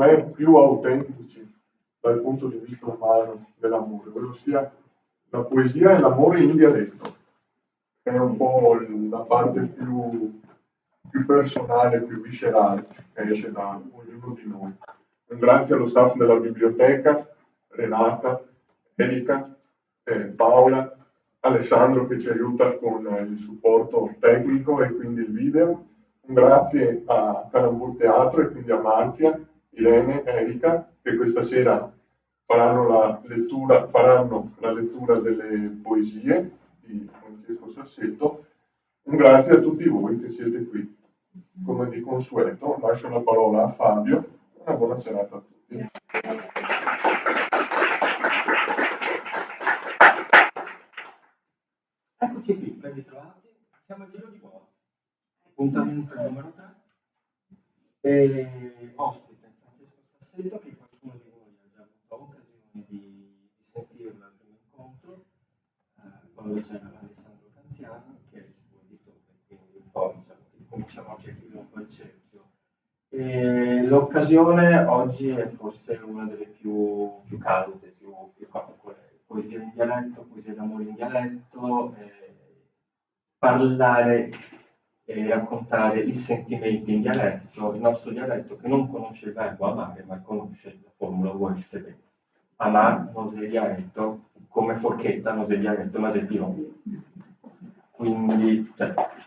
me più autentici dal punto di vista umano dell'amore, ovvero sia la poesia e l'amore in dialetto, che è un po' la parte più personale, più viscerale che esce da ognuno di noi. Un grazie allo staff della biblioteca, Renata, Erika, Paola, Alessandro che ci aiuta con il supporto tecnico e quindi il video. Un grazie a Calambur Teatro e quindi a Marzia, Irene, Erika, che questa sera faranno la lettura delle poesie di Francesco Sassetto. Un grazie a tutti voi che siete qui. Come di consueto, lascio la parola a Fabio. Una buona serata a tutti. Eccoci qui, ben ritrovati. Siamo al giro di boa. Appuntamento numero 3. E ospite Francesco Sassetto, che qualcuno di voi ha già avuto occasione di sentirlo al primo incontro, quando c'era Alessandro Canziano, che è il suo editore, quindi poi cominciamo a chiarire un po' il cerchio. E l'occasione oggi è forse una delle più calde, più poesia in dialetto, poesia d'amore in dialetto, parlare e raccontare i sentimenti in dialetto, il nostro dialetto che non conosce il verbo amare, ma conosce la formula USB. Amar non è dialetto, come forchetta non è dialetto, ma è più. Quindi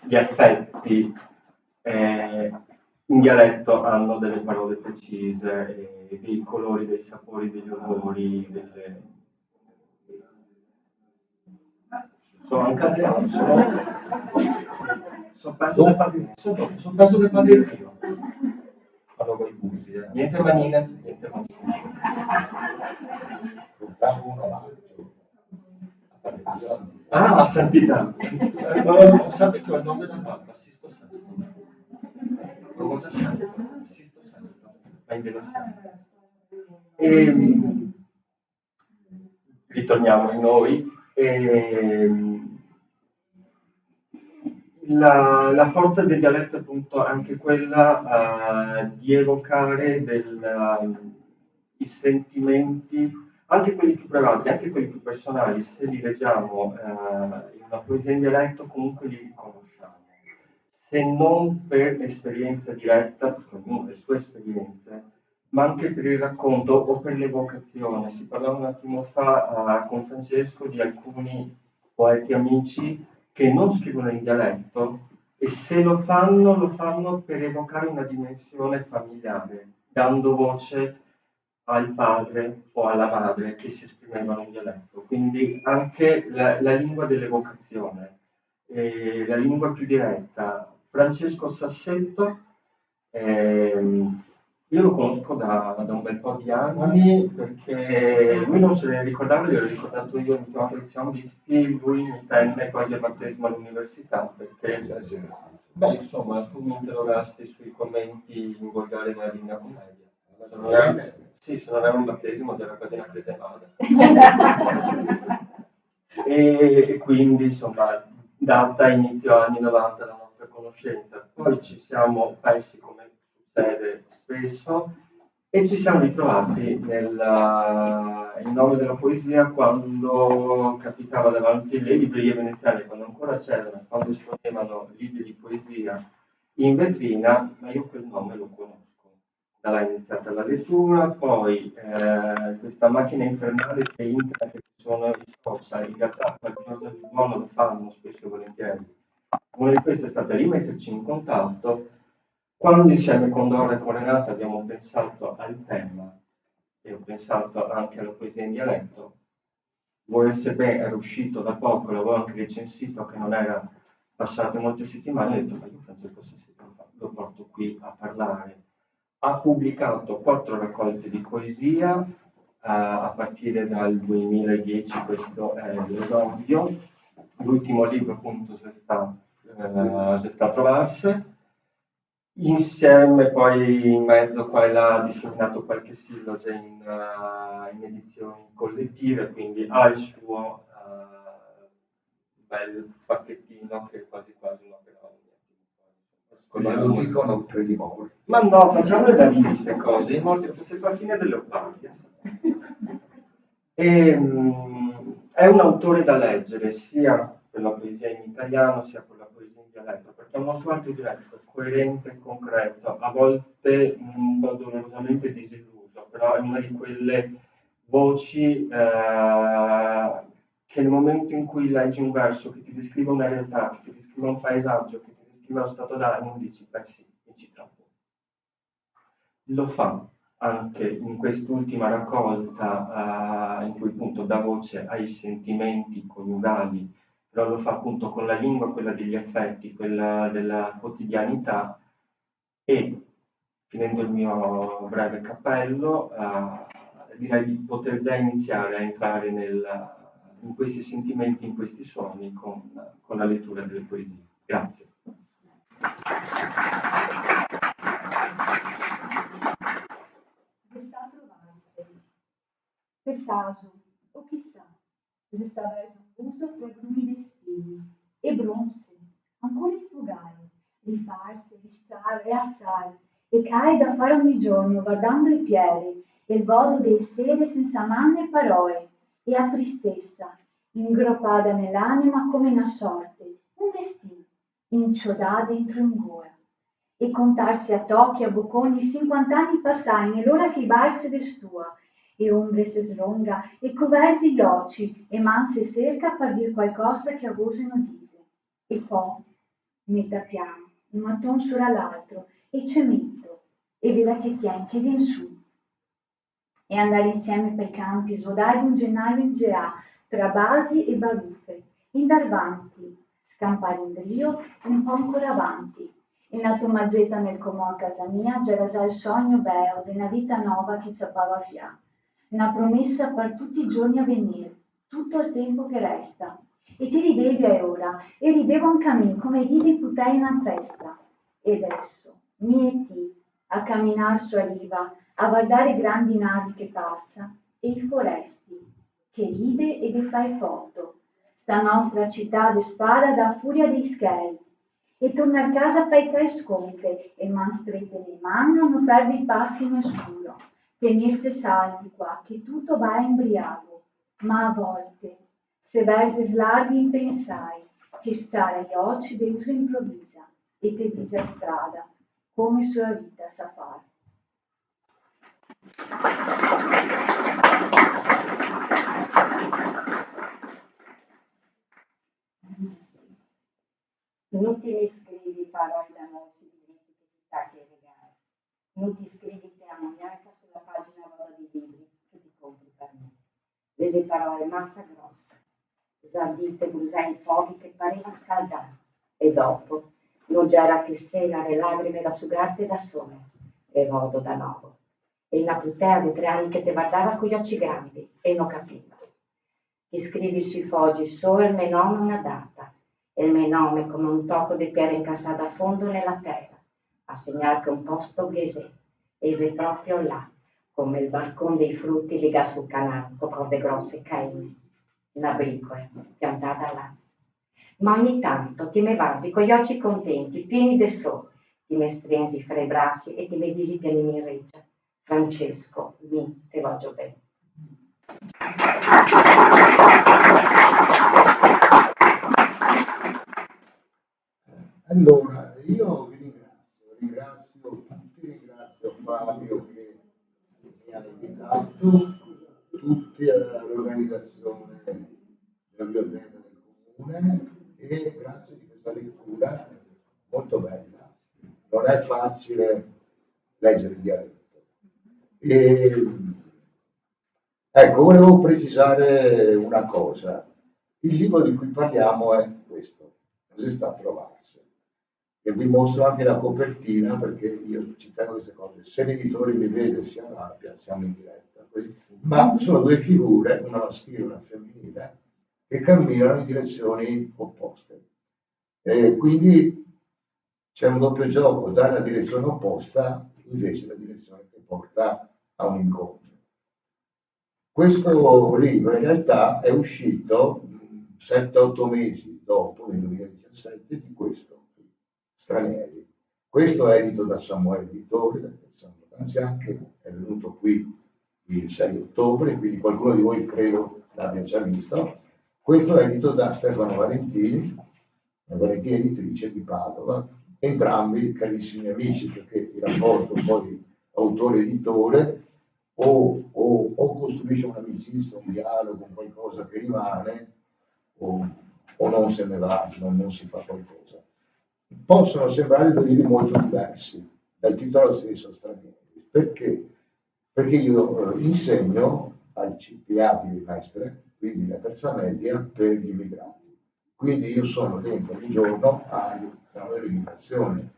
gli affetti in dialetto hanno delle parole precise, dei colori, dei sapori, degli odori, sono anche Adriano, sono preso del padrino. Allora voi busi, niente manine, niente manine. Ah, la santità. Ho saputo il nome del Papa, Sisto Sesto. Cosa scelto? Sisto Sesto, ma in Veneziano. Ritorniamo in noi. La forza del dialetto è appunto anche quella di evocare i sentimenti, anche quelli più privati, anche quelli più personali. Se li leggiamo in una poesia in dialetto comunque li riconosciamo, se non per esperienza diretta, perché ognuno ha le sue esperienze, ma anche per il racconto o per l'evocazione. Si parlava un attimo fa con Francesco di alcuni poeti amici che non scrivono in dialetto e se lo fanno per evocare una dimensione familiare, dando voce al padre o alla madre che si esprimevano in dialetto. Quindi anche la lingua dell'evocazione, la lingua più diretta. Francesco Sassetto, io lo conosco da un bel po' di anni perché lui non se ne ricordava, gliel'ho ricordato io in chiamata di Siamo Visti, lui mi tenne quasi al battesimo all'università perché, beh insomma, tu mi interrogasti sui commenti in volgare nella Divina Commedia. Sì, se non era un battesimo era quasi una cresemata. E quindi insomma, data inizio anni 90 la nostra conoscenza. Poi ci siamo persi, come succede spesso, e ci siamo ritrovati in nome della poesia quando capitava davanti alle librerie veneziane, quando ancora c'erano, quando esponevano libri di poesia in vetrina, ma io quel nome lo conosco. Dalla iniziata la lettura, poi questa macchina infernale che internet, che sono i social, in realtà qualcosa di buono lo fanno spesso e volentieri. Una di queste è stata rimetterci in contatto. Quando insieme con Dora e con Renata abbiamo pensato al tema e ho pensato anche alla poesia in dialetto, VSB era uscito da poco, l'avevo anche recensito, che non era passate molte settimane, ho detto ma io Francesco lo porto qui a parlare. Ha pubblicato 4 raccolte di poesia a partire dal 2010, questo è l'esordio. L'ultimo libro appunto se sta a trovarsi. Insieme poi in mezzo qua e là ha disseminato qualche silloge in edizioni collettive, quindi ha il suo bel pacchettino che è quasi quasi un'opera Ma lo dicono per i morti. Ma no, facciamole da vivi queste cose, i morti fosse la fine delle Leopardi. È un autore da leggere sia per la poesia in italiano sia per la poesia in dialetto, perché è molto diretto, coerente, concreto, a volte un po' dolorosamente disilluso, però è una di quelle voci che nel momento in cui leggi un verso che ti descrive una realtà, che ti descrive un paesaggio, che ti descrive lo stato d'animo, dici, beh sì, mi ci trovo. Lo fa anche in quest'ultima raccolta in cui appunto dà voce ai sentimenti coniugali, però lo fa appunto con la lingua, quella degli affetti, quella della quotidianità e, finendo il mio breve cappello, direi di poter già iniziare a entrare in questi sentimenti, in questi suoni con la lettura delle poesie. Grazie. Per caso, o chissà, se stava esonduso fra grumide spini, e bronze, ancora infugare, rifarsi, risciare e assai, e cae da fare ogni giorno, guardando i piedi, e il volo dei stelle senza manne parole, e a tristezza, ingroppada nell'anima come una sorte, un destino, inciodà dentro un goa. E contarsi a tocchi, a bocconi, 50 anni passai, nell'ora che barse destua, e ombre se slonga, e coversi gli occhi, e man se cerca per dir qualcosa che a voce non dise. E poi, metta piano, un matton sopra l'altro, e cemento, e veda che vien su. E andare insieme per campi, svodare un gennaio in geà, tra basi e baruffe, indar avanti, scampare in drio, e un po' ancora avanti. In automaggetta nel comò a casa mia, c'era già il sogno bello di una vita nuova che ciappava a fià. Una promessa per tutti i giorni a venire, tutto il tempo che resta. E ti ridevi ora, e ridevo anche a me, come ridi putei in una festa. E adesso, mi e ti, a camminar su a riva, a guardare i grandi navi che passa, e i foresti, che ride e che fai foto. Sta nostra città de spada da furia di schei, e torna a casa per 3 sconte, e man strette le mani non perde i passi in oscuro. Tenirsi saldi qua, che tutto va embriago, ma a volte, se versi slarghi impensai, che stare agli occhi de uso improvvisa, e te dise a strada, come sua vita sa fare. Non ti mi scrivi parole d'amore di dimentichità che regare. Non ti scrivi te ammoniaca sulla pagina vuota di libri che ti compri per me. Lese parole massa grossa, zardite brusai in fuochi che pareva scaldare. E dopo, non c'era che sera le lacrime da sugarti da sole. E vodo da nuovo. E la putea di 3 anni che ti guardava con gli occhi grandi e non capiva. Ti scrivi sui foggi solo il mio nome una data. E il mio nome come un tocco di pietra incassata a fondo nella terra, a segnare che un posto ese proprio là, come il balcone dei frutti liga sul canale, con corde grosse caine, una bricola piantata là. Ma ogni tanto ti me guardi con gli occhi contenti, pieni di sole, ti me stringi fra i bracci e ti me disi pianini in reggia. Francesco, te voglio bene. Allora, io vi ringrazio tutti, ringrazio Fabio che mi ha invitato, tutti all'organizzazione della biblioteca del comune e grazie di questa lettura molto bella. Non è facile leggere il dialetto. E, ecco, volevo precisare una cosa. Il libro di cui parliamo è questo, Così sta a trovarsi. E vi mostro anche la copertina perché io ci tengo queste cose. Se l'editore mi vede si arrabbia, siamo in diretta. Così. Ma sono 2 figure, una maschile e una femminile, che camminano in direzioni opposte. E quindi c'è un doppio gioco, dare la direzione opposta invece la direzione che porta a un incontro. Questo libro in realtà è uscito 7-8 mesi dopo, nel 2017, di questo, Stranieri, Questo è edito da Samuele Editore, da Alessandro Canzian, che è venuto qui il 6 ottobre, quindi qualcuno di voi credo l'abbia già visto. Questo è edito da Stefano Valentini, Valentini Editrice di Padova, entrambi carissimi amici, perché il rapporto poi autore-editore o costruisce un'amicizia, un dialogo, qualcosa che rimane, o non se ne va, non si fa qualcosa. Possono sembrare due libri molto diversi, dal titolo stesso stranieri. Perché? Perché io insegno al CPA di Mestre, quindi la terza media, per gli immigrati. Quindi io sono dentro ogni giorno alle limitazioni,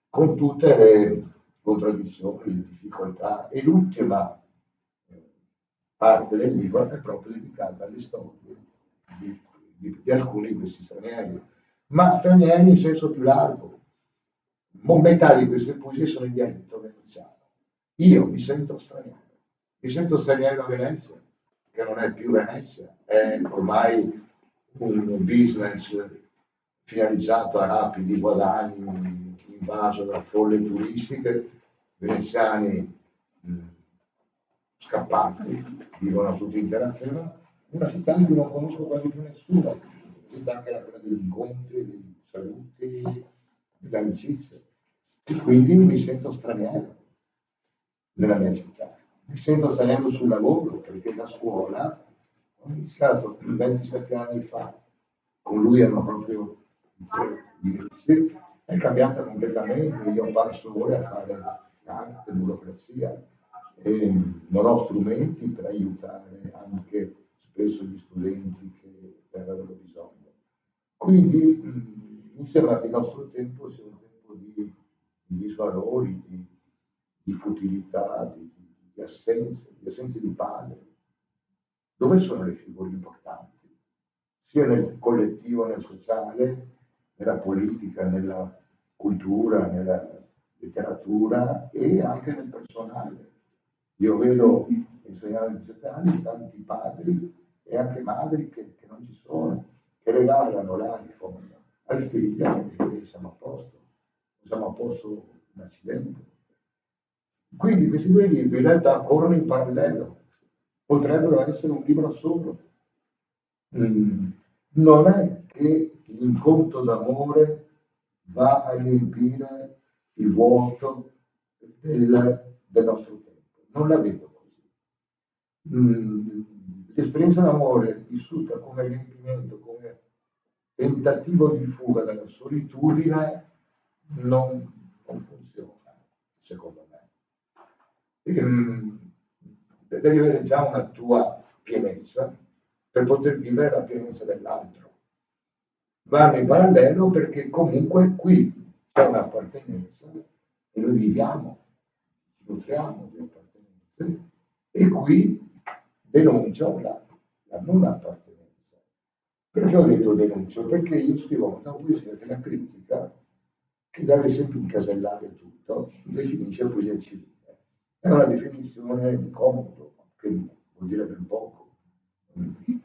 con tutte le contraddizioni, le difficoltà. E l'ultima parte del libro è proprio dedicata alle storie di alcuni di questi stranieri, ma stranieri in senso più largo. Metà di queste poesie sono in dialetto veneziano. Io mi sento straniero a Venezia, che non è più Venezia, è ormai un business finalizzato a rapidi guadagni, invaso da folle turistiche, veneziani scappati, vivono tutti in terraferma, una città in cui non conosco quasi più nessuno, una città che era quella degli incontri, dei saluti, delle amicizie. E quindi mi sento straniero nella mia città. Mi sento straniero sul lavoro, perché la scuola ho iniziato 27 anni fa, con lui erano proprio i inizi, è cambiata completamente, io passo ore a fare carte, burocrazia, e non ho strumenti per aiutare anche spesso gli studenti che avevano bisogno. Quindi mi sembra che il nostro tempo sia un tempo di disvalori, di futilità, di assenze di padre. Dove sono le figure importanti? Sia nel collettivo, nel sociale, nella politica, nella cultura, nella letteratura e anche nel personale. Io vedo insegnare in 17 anni tanti padri e anche madri che non ci sono, che regalano l'iPhone al figlio e siamo a posto. Siamo a posto un accidente. Quindi questi due libri in realtà corrono in parallelo, potrebbero essere un libro solo. Non è che l'incontro d'amore va a riempire il vuoto del nostro tempo, non la vedo così. L'esperienza d'amore vissuta come riempimento, come tentativo di fuga dalla solitudine non funziona, secondo me. Devi avere già una tua pienezza per poter vivere la pienezza dell'altro. Vanno in parallelo perché comunque qui c'è un'appartenenza e noi viviamo, ci nutriamo di appartenenze e qui denuncio la non appartenenza. Perché ho detto denuncio? Perché io scrivo una poesia che la critica, che deve sempre incasellare tutto, definisce poesia civile. È una definizione di comodo, che vuol dire ben poco.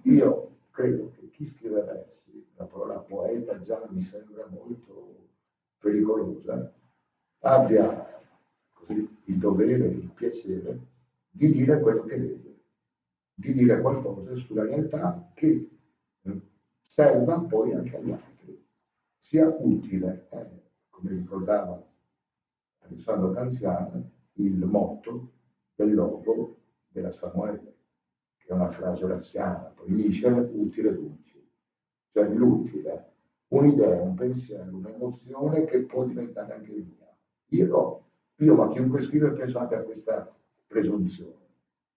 Io credo che chi scrive versi, la parola poeta già mi sembra molto pericolosa, abbia così il dovere, il piacere di dire quello che vede, di dire qualcosa sulla realtà che serva poi anche agli altri, sia utile, come ricordava Alessandro Canziano, il motto del logo della Samuele, che è una frase oraziana, proibisce utile dulce, cioè l'utile, un'idea, un pensiero, un'emozione che può diventare anche mia. Io, ma chiunque scrive penso anche a questa presunzione,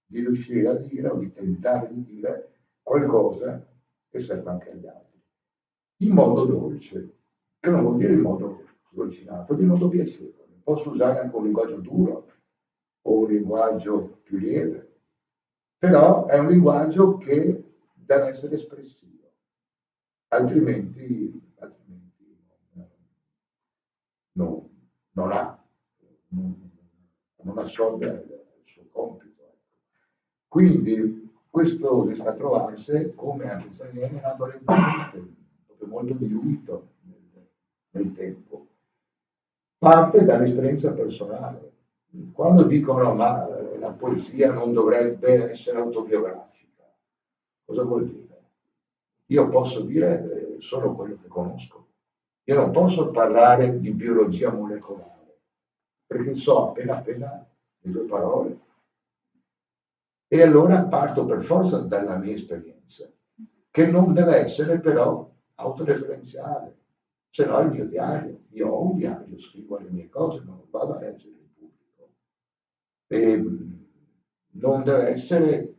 di riuscire a dire o di tentare di dire qualcosa che serve anche agli altri, in modo dolce, che non vuol dire in modo dolcinato, di modo piacevole. Posso usare anche un linguaggio duro o un linguaggio più lieve, però è un linguaggio che deve essere espressivo, altrimenti non assolve il suo compito. Quindi questo Descatrovance, come anche Salieri, è nato lentamente, proprio molto diluito nel tempo. parte dall'esperienza personale. Quando dicono ma la poesia non dovrebbe essere autobiografica, cosa vuol dire? Io posso dire solo quello che conosco. Io non posso parlare di biologia molecolare, perché so appena le due parole. E allora parto per forza dalla mia esperienza, che non deve essere però autoreferenziale, se no è il mio diario. Io ho un diario, scrivo le mie cose, non vado a leggere in pubblico. E non deve essere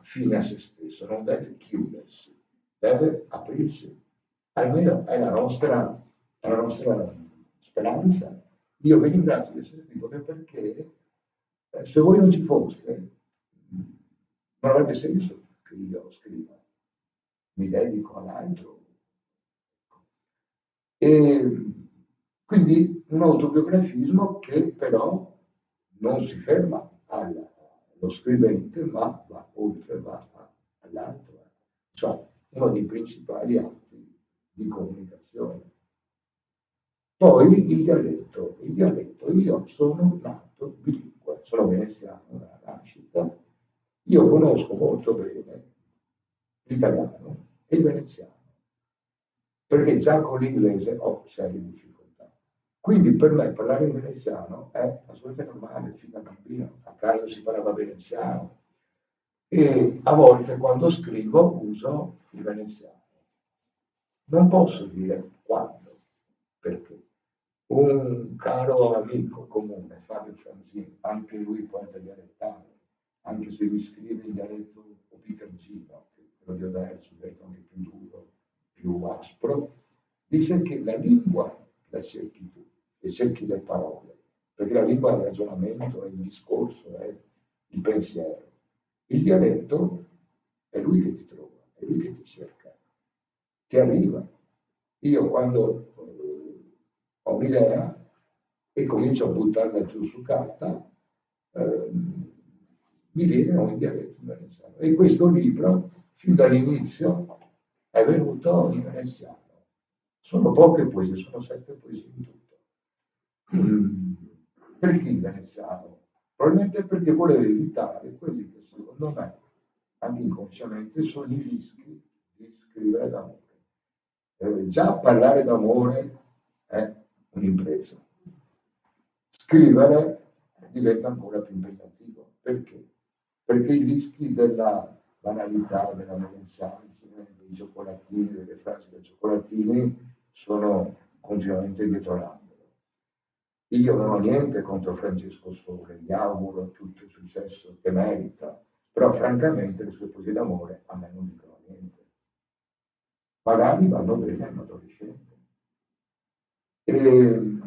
fine a se stesso, non deve chiudersi, deve aprirsi. Almeno è la nostra speranza. Io vi ringrazio di essere qui proprio perché se voi non ci foste, non avrebbe senso che io scriva, mi dedico all'altro. E quindi un autobiografismo che però non si ferma allo scrivente, ma va oltre, va all'altro. Cioè, uno dei principali atti di comunicazione. Poi il dialetto, io sono nato bilingue, sono veneziano dalla nascita, io conosco molto bene l'italiano e il veneziano, perché già con l'inglese ho serie difficoltà. Quindi per me parlare in veneziano è assolutamente normale, fin da bambino, a casa si parlava veneziano e a volte quando scrivo uso il veneziano. Non posso dire quando, perché un caro amico comune, Fabio Franzini, anche lui poeta dialettale, anche se mi scrive in dialetto pietrangino, che quello di Oderzo è anche più duro, più aspro, dice che la lingua la cerchi tu e cerchi le parole, perché la lingua è il ragionamento, è il discorso, è il pensiero. Il dialetto è lui che ti trova, è lui che ti cerca, ti arriva. Io quando ho un'idea e comincio a buttarla giù su carta, mi viene un dialetto veneziano. E questo libro, fin dall'inizio, è venuto in veneziano. Sono poche poesie, sono 7 poesie in tutto. Perché il veneziano? Probabilmente perché voleva evitare quelli che secondo me, anche inconsciamente, sono i rischi di scrivere d'amore. Già parlare d'amore è un'impresa. Scrivere diventa ancora più impegnativo. Perché? Perché i rischi della banalità, della melensanza, dei cioccolatini, delle frasi dei cioccolatini sono continuamente dietro l'angolo. Io non ho niente contro Francesco Sole, gli auguro tutto il successo che merita, però francamente le sue poesie d'amore a me non dicono niente. Magari vanno bene a un adolescente. E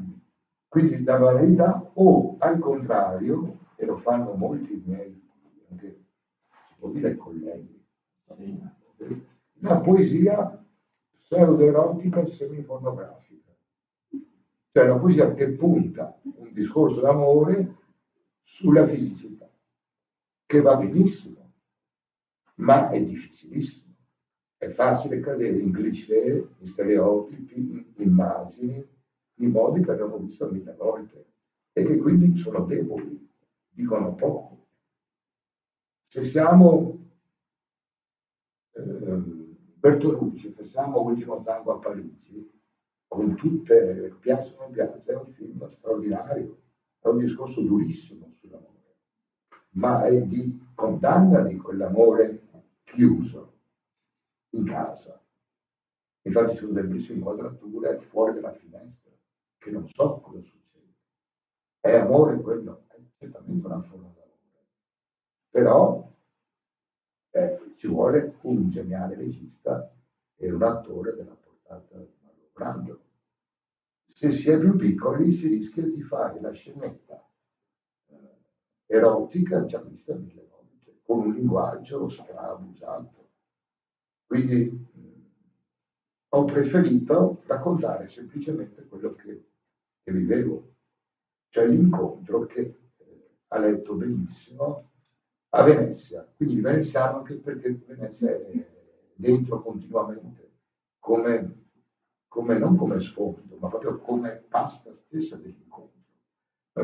quindi la banalità o al contrario, e lo fanno molti miei, anche si può dire colleghi, la poesia pseudo-erotica e semi-pornografica, cioè la poesia che punta un discorso d'amore sulla fisicità, che va benissimo, ma è difficilissimo. È facile cadere in cliché, in stereotipi, in immagini, in modi che abbiamo visto 1000 volte e che quindi sono deboli, dicono poco. Se siamo Bertolucci, facciamo Ultimo tango a Parigi, con tutte le piazze o non piazze, è un film straordinario, è un discorso durissimo sull'amore, ma è di condanna di quell'amore chiuso in casa. Infatti ci sono delle bellissime inquadrature fuori dalla finestra, che non so cosa succede. È amore quello, è certamente una forma d'amore. Però ci vuole un geniale regista e un attore della portata di Marlon Brando. Se si è più piccoli si rischia di fare la scenetta erotica già vista 1000 volte, con un linguaggio strabusato. Quindi ho preferito raccontare semplicemente quello che vivevo, cioè l'incontro che ha letto benissimo a Venezia, quindi il veneziano anche perché Venezia è dentro continuamente, come non come sfondo, ma proprio come pasta stessa dell'incontro.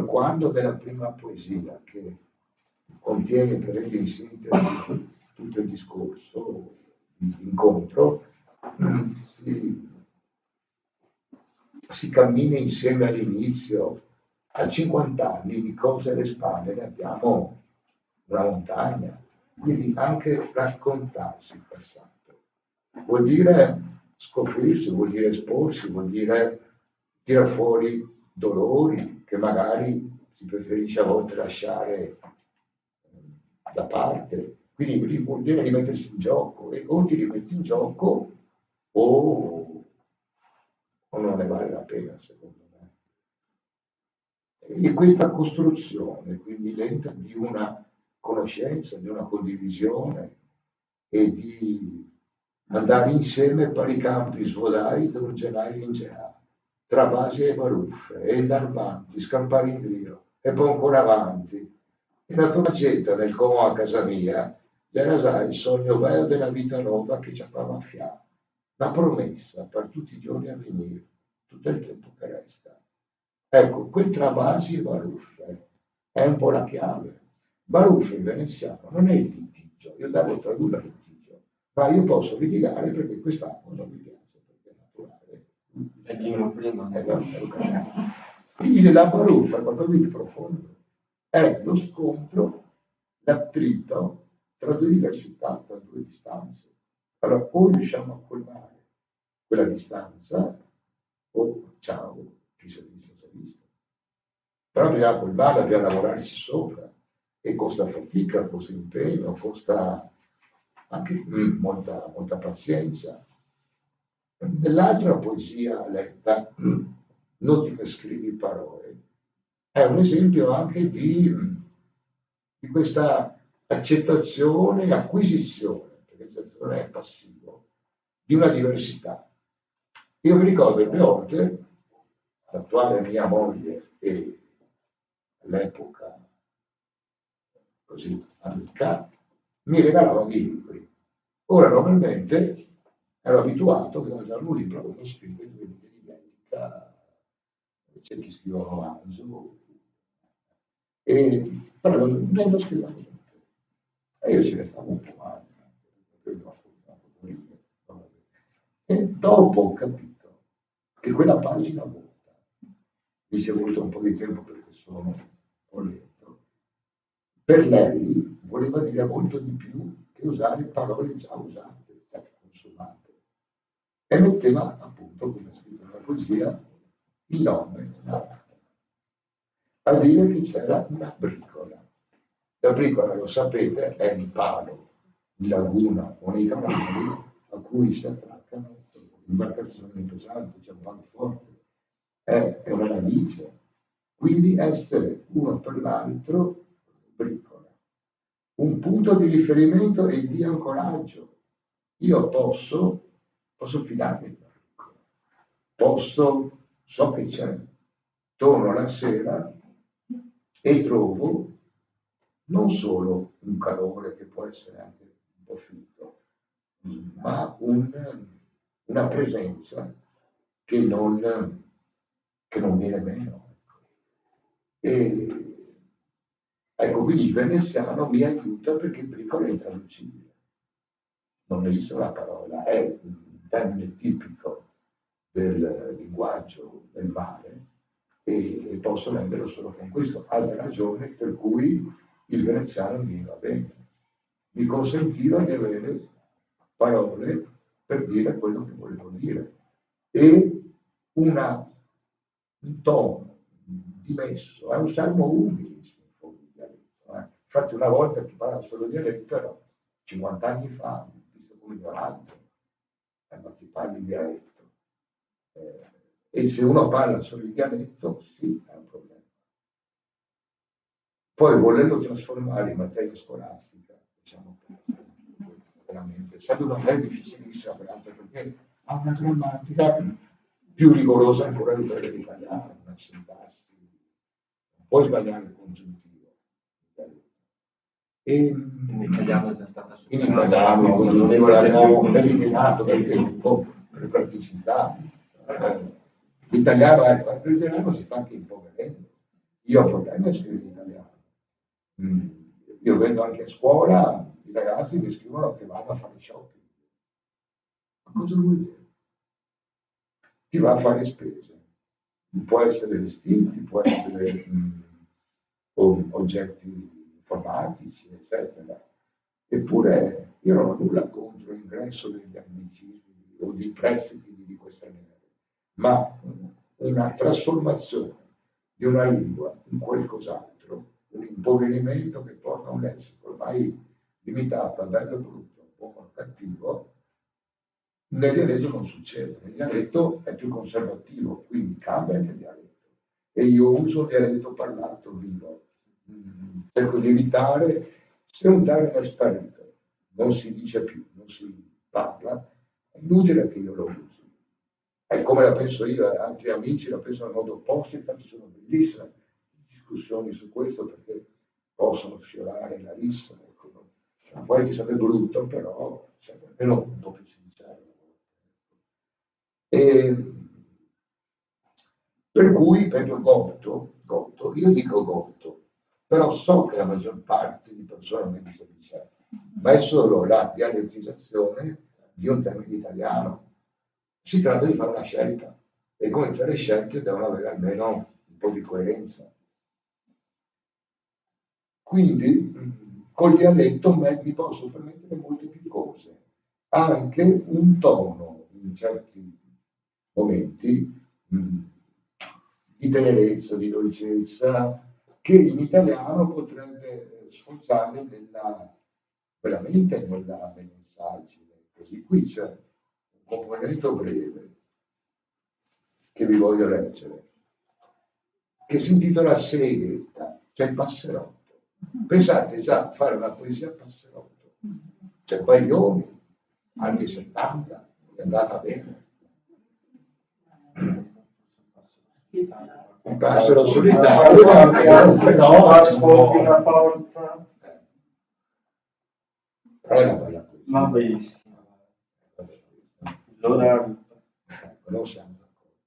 Quando nella prima poesia, che contiene, per esempio, in sintesi tutto il discorso di incontro, si cammina insieme all'inizio, a 50 anni di cose alle spalle ne abbiamo una montagna, quindi anche raccontarsi il passato vuol dire scoprirsi, vuol dire esporsi, vuol dire tirar fuori dolori che magari si preferisce a volte lasciare da parte, quindi vuol dire rimettersi in gioco, e o ti rimetti in gioco o non ne vale la pena, secondo me. E questa costruzione, quindi lenta, di una conoscenza, di una condivisione e di andare insieme per i campi svodai d'un genaio in gea, tra basi e baruffe, e andare avanti, scampare in giro, e poi ancora avanti. E la tua gente nel como a casa mia, era già il sogno bello della vita nuova che ci appava a fiamme, la promessa per tutti i giorni a venire, tutto il tempo che resta. Ecco, quel tra basi e baruffe è un po' la chiave. Baruffe in veneziano non è il litigio, io devo tradurre il litigio, ma io posso litigare perché quest'acqua non mi piace, perché è naturale. E dimmi prima. Quindi la baruffa è qualcosa di profondo, è lo scontro, l'attrito tra due diversità, tra due distanze. Allora, o riusciamo a colmare quella distanza, o ciao, chi si è visto, si è visto. Però bisogna colmarla, bisogna lavorarci sopra, e costa fatica, costa impegno, costa anche molta pazienza. Nell'altra poesia letta, Non ti scrivi parole, è un esempio anche di questa accettazione e acquisizione, perché l'accettazione è passivo, di una diversità. Io mi ricordo che mia volte, l'attuale mia moglie e all'epoca così amica, mi regalavano dei libri. Ora normalmente ero abituato che da un libro avevo scritto in due di dedica, c'è chi scrive un romanzo, però non lo scrivevo niente. E io ci restavo un po' male. E dopo ho capito che quella pagina vuota, mi ci è voluto un po' di tempo perché sono un po' lento, per lei voleva dire molto di più che usare parole già usate, già consumate. E metteva appunto, come scritto nella poesia, il nome, a dire che c'era una bricola. La bricola, lo sapete, è il palo in laguna o nei canali a cui si attraccano imbarcazioni pesanti, c'è un palo forte, è una radice. Quindi essere uno per l'altro bricola. Un punto di riferimento e di ancoraggio. Io posso fidarmi di una bricola. So che c'è, torno la sera e trovo non solo un calore che può essere anche un po' finto, ma una presenza che non viene meno. E ecco, quindi il veneziano mi aiuta perché il bricola è intraducibile. Non esiste una parola, è un termine tipico del linguaggio del mare e posso renderlo solo con questo. Altra ragione per cui il veneziano mi va bene. Mi consentiva di avere parole per dire quello che volevo dire e un tono dimesso, è un salmo umile il dialetto. Infatti una volta chi parla solo dialetto era 50 anni fa, visto come ignorante, ma chi parla il dialetto. E se uno parla solo il dialetto, sì, è un problema. Poi volendo trasformare in materia scolastica, diciamo veramente, essendo una materia difficilissima peraltro perché ha una grammatica più rigorosa ancora di quella dell'italiano, una sintassi, non puoi sbagliare il congiuntivo. E in italiano è già stata in italiano il congiuntivo l'abbiamo eliminato per tempo, per praticità. l'italiano, ecco, l'italiano si sta anche impoverendo. Io ho problemi a scrivere in italiano. Io vedo anche a scuola i ragazzi che scrivono che vanno a fare shopping. Ma cosa vuol dire? Ti va a fare spese. Può essere vestiti, può essere oggetti informatici, eccetera. Eppure io non ho nulla contro l'ingresso degli anglicismi o di prestiti di questa maniera, ma una trasformazione di una lingua in qualcos'altro, un impoverimento che porta a un lessico ormai limitato a bello e brutto, buono e cattivo, nel dialetto non succede. Il dialetto è più conservativo, quindi cambia anche il dialetto. E io uso il dialetto parlato vivo. Cerco di evitare, se un termine è sparito, non si dice più, non si parla, è inutile che io lo usi. È come la penso io, altri amici la pensano in modo opposto, infatti sono bellissime discussioni su questo perché possono sfiorare la rissa. Ecco. Poi ti sarebbe brutto, però almeno un po' più sincero. Per cui proprio Gotto, io dico Gotto, però so che la maggior parte di persone non mi dice, ma è solo la dialettizzazione di un termine italiano. Si tratta di fare una scelta e come tutte le scelte devono avere almeno un po' di coerenza. Quindi col dialetto mi posso permettere molte più cose, anche un tono in certi momenti di tenerezza, di dolcezza, che in italiano potrebbe sfociare veramente nella mensaggine. Così qui c'è un componente breve che vi voglio leggere, che si intitola Seghetta, cioè il passerotto. Pensate già a fare una poesia a passerotto, cioè Baglioni, anni 70, è andata bene. Un passero solitario, una forza. Però è una bella poesia. Ma bellissima. Allora, non siamo d'accordo.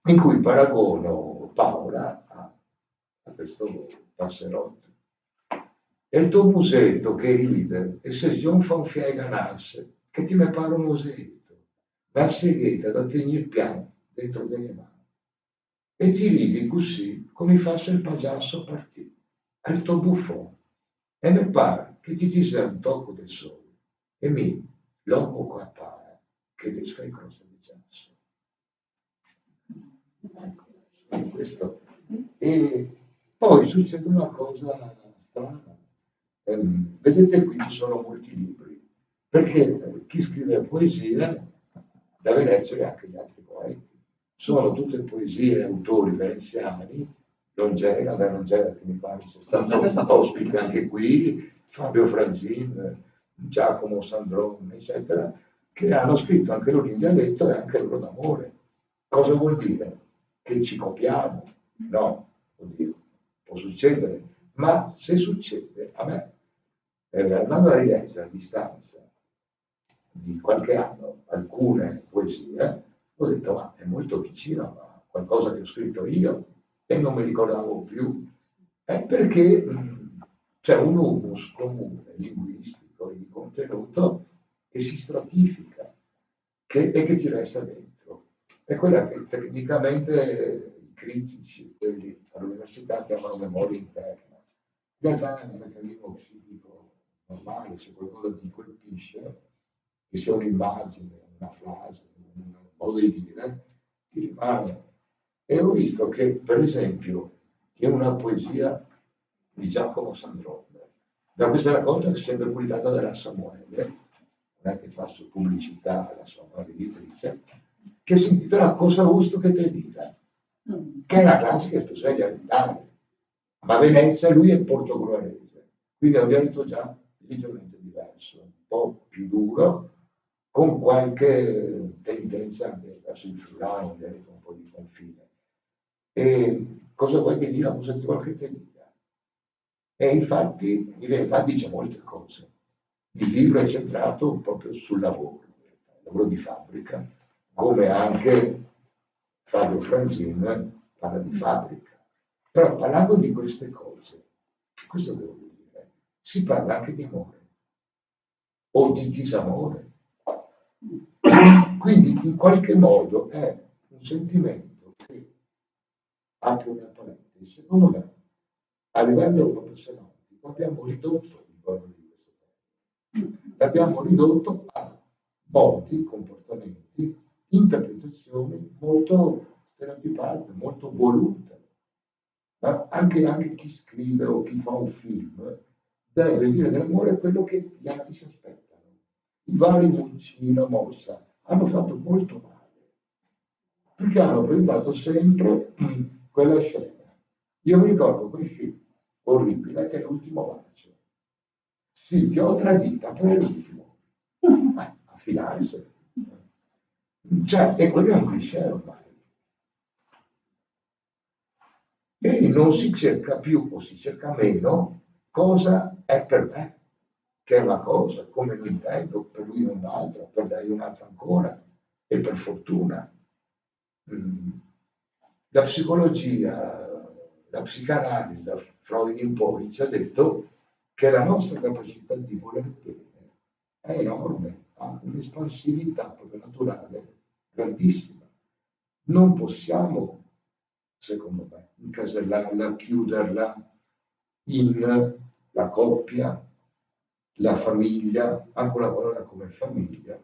In cui paragono Paola a questo passerotto. E il tuo musetto che ride, e se John fa un fiega nasse, che ti me pare un musetto, la seghetta da tener piano dentro delle mani. E ti ridi così come fosse il pagliasso partito, è il tuo buffone. E mi pare che ti sia un tocco del sole, e mi l'uomo qua appare che desca il croce di giasso. Questo. E poi succede una cosa strana. Vedete qui ci sono molti libri, perché chi scrive poesia deve leggere anche gli altri poeti. Sono tutte poesie autori veneziani, Longela che mi pare sia stato ospite anche qui, Fabio Franzin, Giacomo Sandrone, eccetera, che hanno scritto anche loro in dialetto e anche loro d'amore. Cosa vuol dire? Che ci copiamo? No, oddio, può succedere, ma se succede, a me, andando a rileggere a distanza di qualche anno alcune poesie, ho detto, ma è molto vicino a qualcosa che ho scritto io e non mi ricordavo più. È perché c'è un humus comune linguistico e di contenuto che si stratifica e che ti resta dentro. È quella che tecnicamente i critici, quelli all'università, chiamano memoria interna. In realtà è un meccanismo psichico normale, se qualcosa ti colpisce, che sia un'immagine, una frase, un modo di dire, ti rimane. E ho visto che, per esempio, in una poesia di Giacomo Sandrone, da questa raccolta che è sempre pubblicata dalla Samuele, non è che faccio pubblicità alla sua editrice, che si intitola Cosa gusto che te dica, che è una classica espressione dialettale. Ma Venezia lui è portoghese, quindi è un dialetto già leggermente diverso, un po' più duro, con qualche tendenza anche verso il friulano, un dialetto un po' di confine. E cosa vuoi che dica? Cosa ti vuoi che te dica? E infatti in realtà dice molte cose. Il libro è centrato proprio sul lavoro di fabbrica, come anche Fabio Franzin parla di fabbrica. Però parlando di queste cose, questo devo dire, si parla anche di amore o di disamore. Quindi in qualche modo è un sentimento che apre una parentesi. Secondo me, a livello proprio semiotico, abbiamo ridotto il valore di questo termine. L'abbiamo ridotto a modi, comportamenti, interpretazioni molto stereotipate, molto volute. Ma anche chi scrive o chi fa un film deve dire dell'amore quello che gli altri si aspettano. I vari Muccino, Mossa hanno fatto molto male, perché hanno presentato sempre quella scena. Io mi ricordo quel film orribile che è L'ultimo bacio. Sì, ti ho tradita per l'ultimo. A finale, cioè, e quello è un cliché ormai. E non si cerca più o si cerca meno cosa è per me, che è una cosa, come lo intendo, per lui è un'altra, per lei un'altra ancora, e per fortuna. La psicologia, la psicanalisi, da Freud in poi, ci ha detto che la nostra capacità di voler bene è enorme, ha un'espansività proprio naturale grandissima. Non possiamo, secondo me, incasellarla, chiuderla in la coppia, la famiglia, anche una parola come famiglia,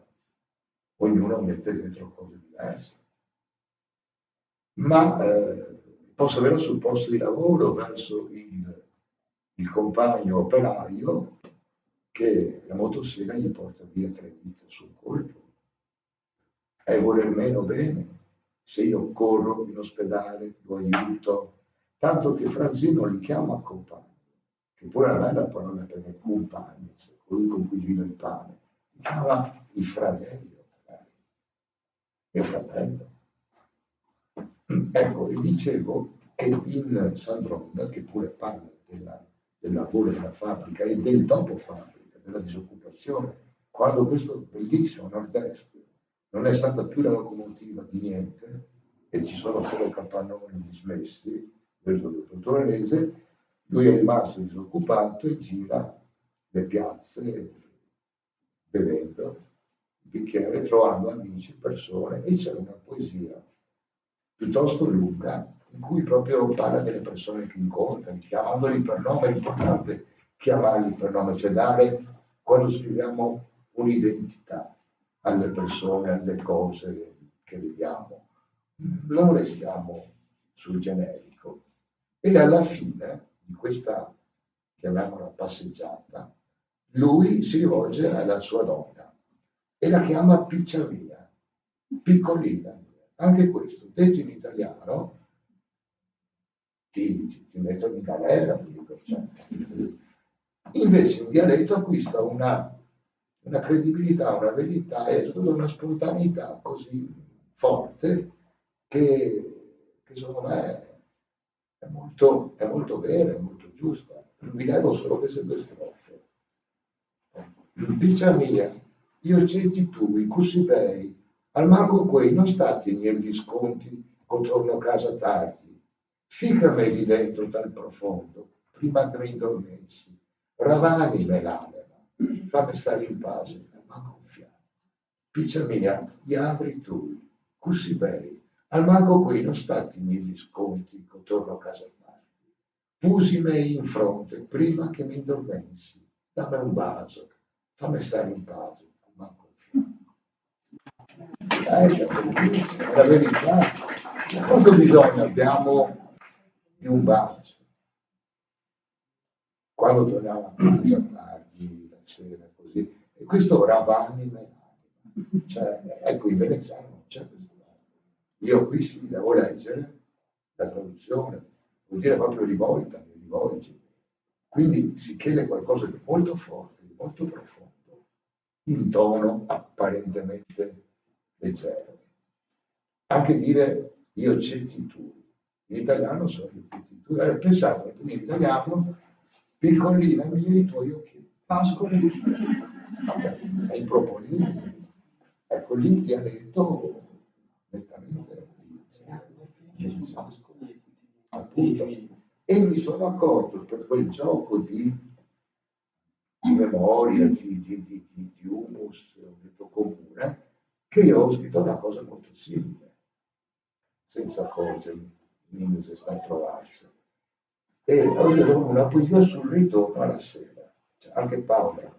ognuno mette dentro cose diverse. Ma posso averlo sul posto di lavoro verso il compagno operaio che la motosega gli porta via 3 vite sul colpo. È voler meno bene. Se io corro in ospedale, lo aiuto, tanto che Franzino li chiama compagni, che pure è una bella parola perché è compagno, cioè colui con cui vive il pane, li chiama il fratello, il fratello. Ecco, e dicevo che in Sandron, che pure parla del lavoro della fabbrica e del dopo fabbrica, della disoccupazione, quando questo bellissimo nord-est non è stata più la locomotiva di niente e ci sono solo capannoni dismessi, verso il Torrese, lui è rimasto disoccupato e gira le piazze bevendo il bicchiere, trovando amici, persone, e c'è una poesia piuttosto lunga in cui proprio parla delle persone che incontra, chiamandoli per nome. È importante chiamarli per nome, cioè dare, quando scriviamo, un'identità alle persone, alle cose che vediamo. Non restiamo sul generico. E alla fine di questa, chiamiamola passeggiata, lui si rivolge alla sua donna e la chiama Piccia mia, piccolina. Anche questo, detto in italiano, ti mettono in galera, dico, cioè. Invece in dialetto acquista una credibilità, una verità e una spontaneità così forte che secondo me è molto vera, è molto giusta. Vi leggo solo queste 2 strofe. Piccia mia, io senti tu, i così bei, al mago quei non stati negli sconti, o torno a casa tardi. Ficami lì dentro dal profondo, prima che mi indormessi. Ravani me l'anima, fammi stare in pace, ma confiare. Piccia mia, gli apri tu, così bei, al mago quei non stati negli sconti, o torno a casa tardi. Pusimi in fronte, prima che mi indormessi. Dammi un bacio, fammi stare in pace, ma confiare. È la verità. Quanto bisogno abbiamo di un bacio? Quando torniamo a casa tardi, la sera, così. E questo Ravani me l'anima. Cioè, ecco, in veneziano non c'è questo. Io qui sì, devo leggere la traduzione, vuol dire proprio rivolta, mi rivolgi. Quindi si chiede qualcosa di molto forte, di molto profondo, in tono apparentemente leggero. Anche dire io accetti tu, in italiano sono ripetiti tu. Pensate, in italiano, piccolina mia i tuoi occhi. Pascoli. È improponibile. Ecco, lì in dialetto nettamente appunto, e mi sono accorto per quel gioco di memoria, di humus, detto comune, che io ho scritto una cosa molto simile, senza accorgermi, se sta a trovarsi. E ho detto una poesia sul ritorno alla sera. Cioè, anche Paola,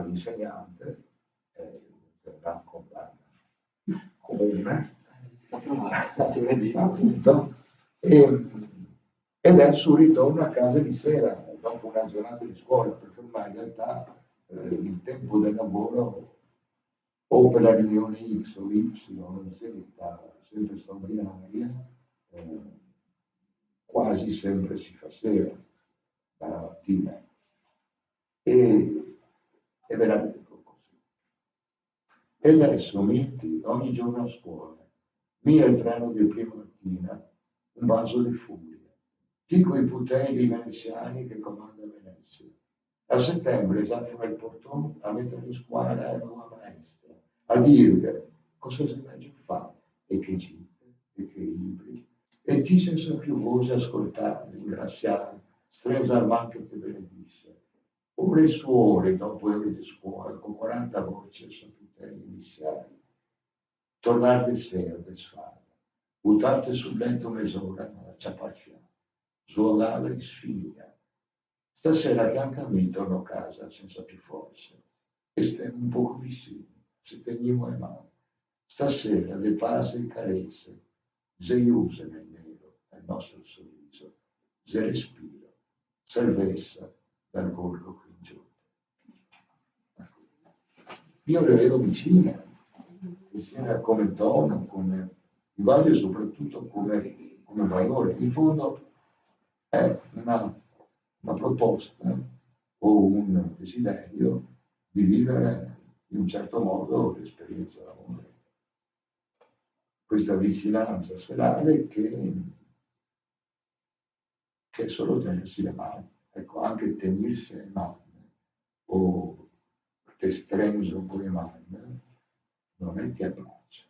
l'insegnante, una condanna comune, appunto, ed è sul ritorno a casa di sera, dopo una giornata di scuola, perché ormai in realtà il tempo del lavoro o per la riunione X o Y, sempre straordinaria, quasi sempre si fa sera, dalla mattina. E ve la dico così. E adesso metti ogni giorno a scuola, mira il treno di prima mattina, un vaso di furia, dico i putelli veneziani che comanda Venezia. A settembre esaffano il portone a mettere in squadra la nuova maestra, a dire cosa si meglio fa, e che gite, e che libri, e chi senza più voce ascoltare, ringraziare, stresar manche che benedisse. Ore e su ore dopo le ore di scuola, con 40 voci e saputelle iniziali, tornare di sera, desfare, buttate sul letto mezz'ora, ma ciapaccia, svuotare in sfiglia. Stasera che anche a me torno a casa senza più forze, e stiamo un poco vicini, se teniamo le mani. Stasera le pase e carezze, se usa nel nero, nel nostro sorriso, se respiro, salvezza dal gorgo qui in giù. Io le vedo vicine, sia come tono, come linguaggio e soprattutto come valore. In fondo è una proposta o un desiderio di vivere in un certo modo l'esperienza d'amore. Questa vicinanza serale che è solo tenersi le mani, ecco, anche tenersi le mani o strenzo con le mani non è che abbraccia,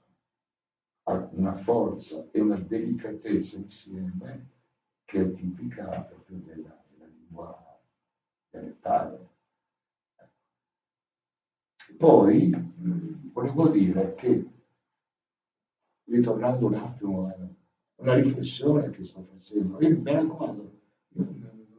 ha una forza e una delicatezza insieme che è tipica proprio della lingua dialettale. Poi volevo dire che, ritornando un attimo a una riflessione che sto facendo, io mi raccomando, io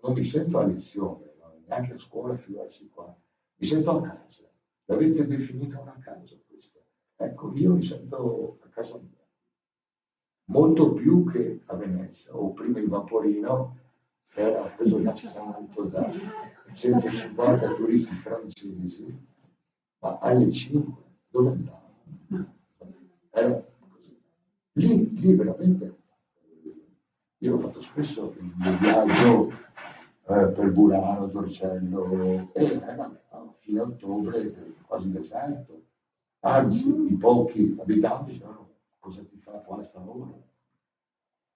non mi sento a lezione, no? Neanche a scuola, figurarsi qua, mi sento a casa. L'avete definita una casa questa. Ecco, io mi sento a casa mia, molto più che a Venezia, o prima il Vaporino era preso l'assalto da 150 turisti francesi, ma alle 5 dove andavano? Era così. Lì veramente, io ho fatto spesso il viaggio per Burano, Torcello, e era a fine ottobre quasi deserto. Anzi, i pochi abitanti dicevano cosa ti fa qua stavolta?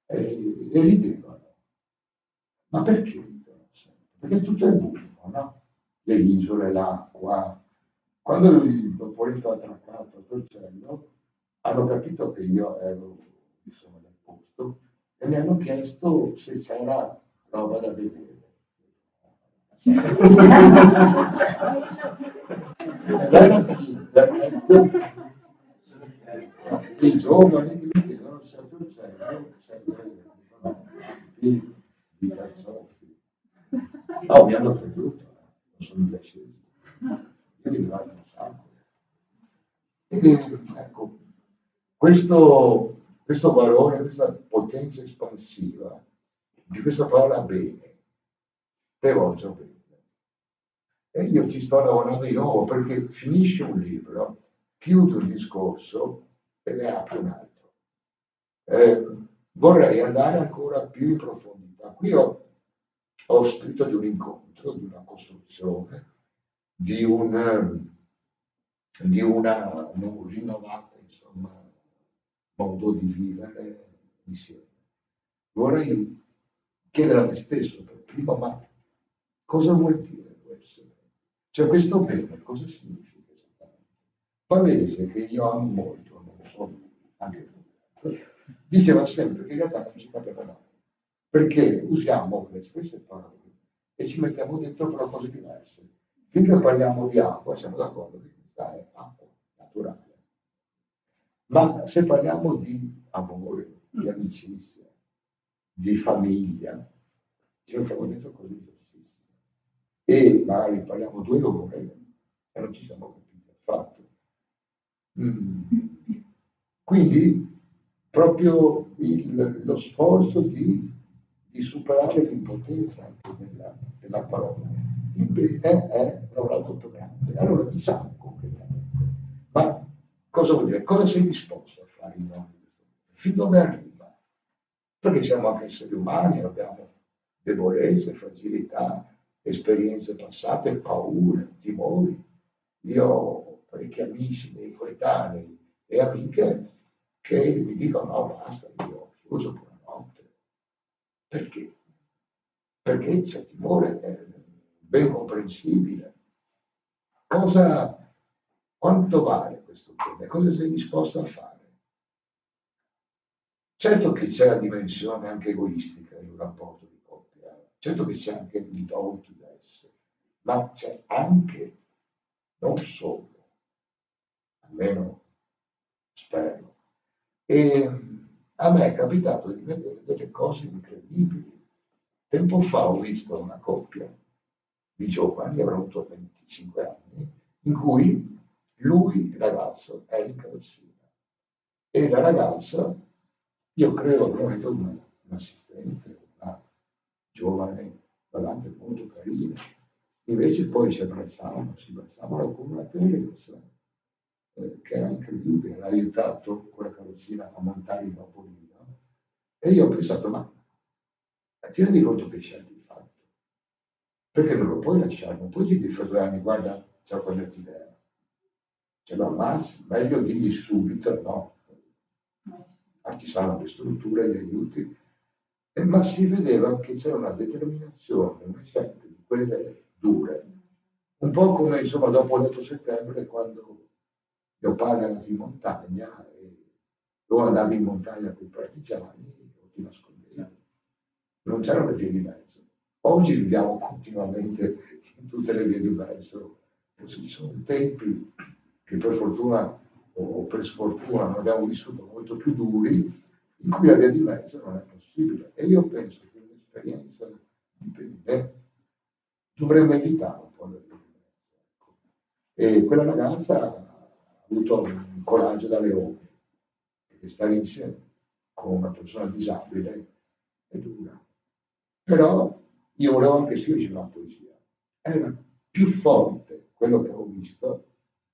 E ridevano. Ma perché ridono sempre? Perché tutto è buio, no? Le isole, l'acqua. Quando il Vaporetto ha attraccato a Torcello, hanno capito che io ero insomma nel posto e mi hanno chiesto se c'era roba da vedere. I giovani mi chiedono se a Torcello c'è di carciofi. No, mi hanno creduto, non sono indecisi. Io li guardo un sacco. Ecco, questo valore, questa potenza espansiva di questa parola bene, per oggi bene. E io ci sto lavorando di nuovo perché finisce un libro, chiudo il discorso e ne apro un altro. Vorrei andare ancora più in profondità. Qui ho scritto di un incontro, di una costruzione, di una rinnovata, insomma, modo di vivere insieme. Vorrei chiedere a me stesso per primo, ma cosa vuol dire essere? Cioè questo bene, cosa significa esattamente? Pavese che io amo molto, non so, anche tu, diceva sempre che in realtà non si capiva mai, perché usiamo le stesse parole e ci mettiamo dentro però cose diverse. Finché parliamo di acqua siamo d'accordo che questa è acqua naturale. Ma se parliamo di amore, di amicizia, di famiglia, ci mettiamo dentro cose diversissime. E magari parliamo 2 ore e non ci siamo capiti affatto. Quindi proprio lo sforzo di superare l'impotenza anche della parola. Il bene è un lavoro molto grande. Allora diciamo concretamente, ma cosa vuol dire? Cosa sei disposto a fare in nome di questo? Fin dove arriva? Perché siamo anche esseri umani, abbiamo debolezze, fragilità, esperienze passate, paure, timori. Io ho parecchi amici, miei coetanei e amiche che mi dicono no, basta, io chiuso buonanotte. Perché? Perché c'è timore, è ben comprensibile. Quanto vale questo bene? Cosa sei disposto a fare? Certo che c'è la dimensione anche egoistica in un rapporto di coppia, certo che c'è anche il do to essere, ma c'è anche, non solo, almeno spero. E a me è capitato di vedere delle cose incredibili. Tempo fa ho visto una coppia di giovani, avranno avuto 25 anni, in cui lui, il ragazzo, era in carrozzina e la ragazza, io credo che aveva un assistente, una giovane ballante molto carina, invece poi si abbracciavano con una tenerezza che era incredibile, l'ha aiutato con la carrozzina a montare il vaporino e io ho pensato, ma ti rendi conto che scelti hai fatto? Perché non lo puoi lasciare, non puoi dirgli fra 2 anni, guarda, c'ho cambiato idea. Cioè, no, ma meglio dirgli subito, no. Ci saranno le strutture, gli aiuti, ma si vedeva che c'era una determinazione, una scelta di quelle dure, un po' come insomma dopo l'8 settembre quando mio padre era in montagna e tu andavi in montagna con i partigiani o ti nascondevi, non c'erano le vie di mezzo. Oggi viviamo continuamente in tutte le vie di mezzo, ci sono tempi che per fortuna o per sfortuna non abbiamo vissuto molto più duri, in cui la via di mezzo non è possibile. E io penso che l'esperienza di bene dovremmo evitare un po' la via di mezzo. E quella ragazza ha avuto un coraggio da leone, perché stare insieme con una persona disabile è dura. Però io volevo anche scrivere una poesia. Era più forte quello che ho visto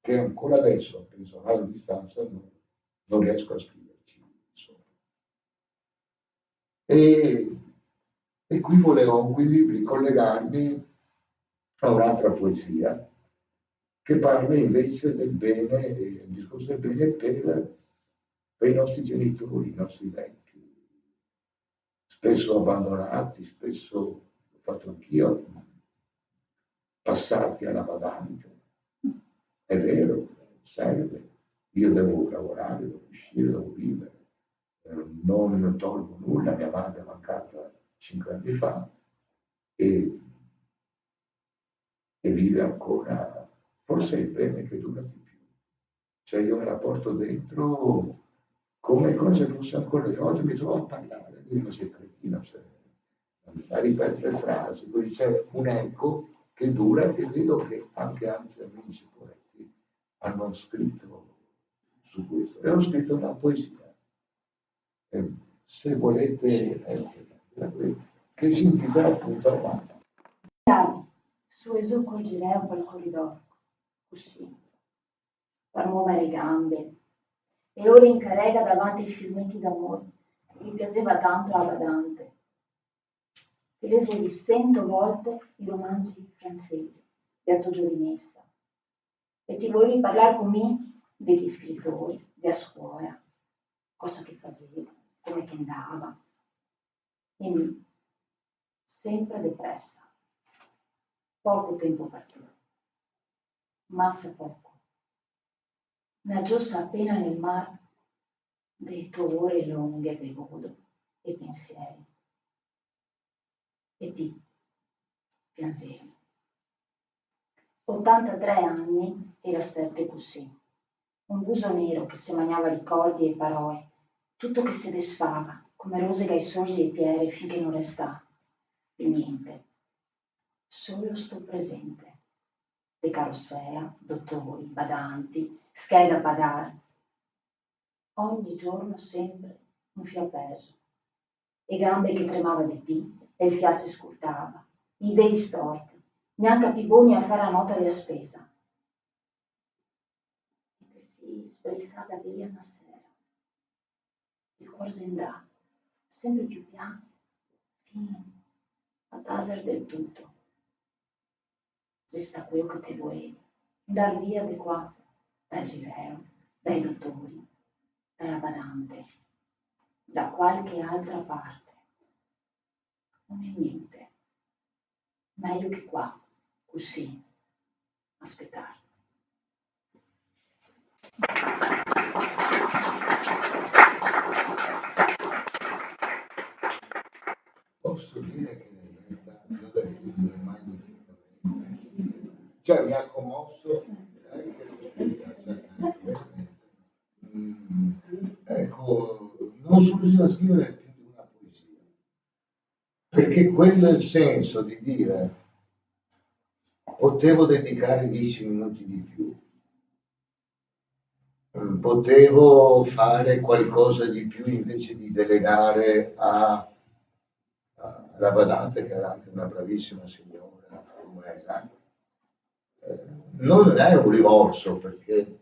che ancora adesso, penso a una distanza, non riesco a scriverci. E qui volevo quindi ricollegarmi a un'altra poesia che parla invece del bene, il discorso del bene per i nostri genitori, i nostri vecchi, spesso abbandonati, spesso l'ho fatto anch'io, passati alla badante. È vero, serve, io devo lavorare, devo uscire, devo vivere, non tolgo nulla, mia madre è mancata 5 anni fa e, e vive ancora, forse è il bene che dura di più. Cioè io me la porto dentro come se fosse ancora di oggi, mi trovo a parlare, io sei cretino, cioè, a ripetere frasi, poi c'è un eco che dura e vedo che anche altri amici poeti hanno scritto su questo. E ho scritto una poesia, se volete, che si intitola appunto Amata. Su e giù col gireo per il corridoio, così, per muovere le gambe, e ora in carrega davanti ai filmetti d'amore, che gli piaceva tanto alla badante. Che lesevi 100 volte i romanzi francesi di Atto Giovinessa e ti volevi parlare con me degli scrittori, della scuola, cosa che faceva, come che andava. E sempre depressa, poco tempo per te, massa poco. Una giossa appena nel mare detto ore lunghe di godo e pensieri. E ti piangevi. 83 anni e la stette così. Un buso nero che si mangiava ricordi e parole, tutto che si desfava, come rosega i sorsi e piere finché non resta più niente. Solo sto presente. Le carrossea, dottori, badanti, schede da pagare. Ogni giorno sempre un fiapeso. E gambe che tremava di più e il fiato si scurtava. Idee storte, neanche più buoni a fare la nota della spesa. E che si sbrissava via una sera. Il cuore se andrà, sempre più piano, fino a taser del tutto. Se sta quello che te vuoi, dar via di qua, dal gireo, dai dottori, dalla badante, da qualche altra parte. Non è niente. Meglio che qua, così, aspettare. Posso dire che in realtà io non è mai cioè mi ha commosso anche ecco, non sono riuscito a scrivere più di una poesia, perché quello è il senso di dire potevo dedicare 10 minuti di più, potevo fare qualcosa di più invece di delegare alla badante, che era anche una bravissima signora, come era. Non è un rimorso, perché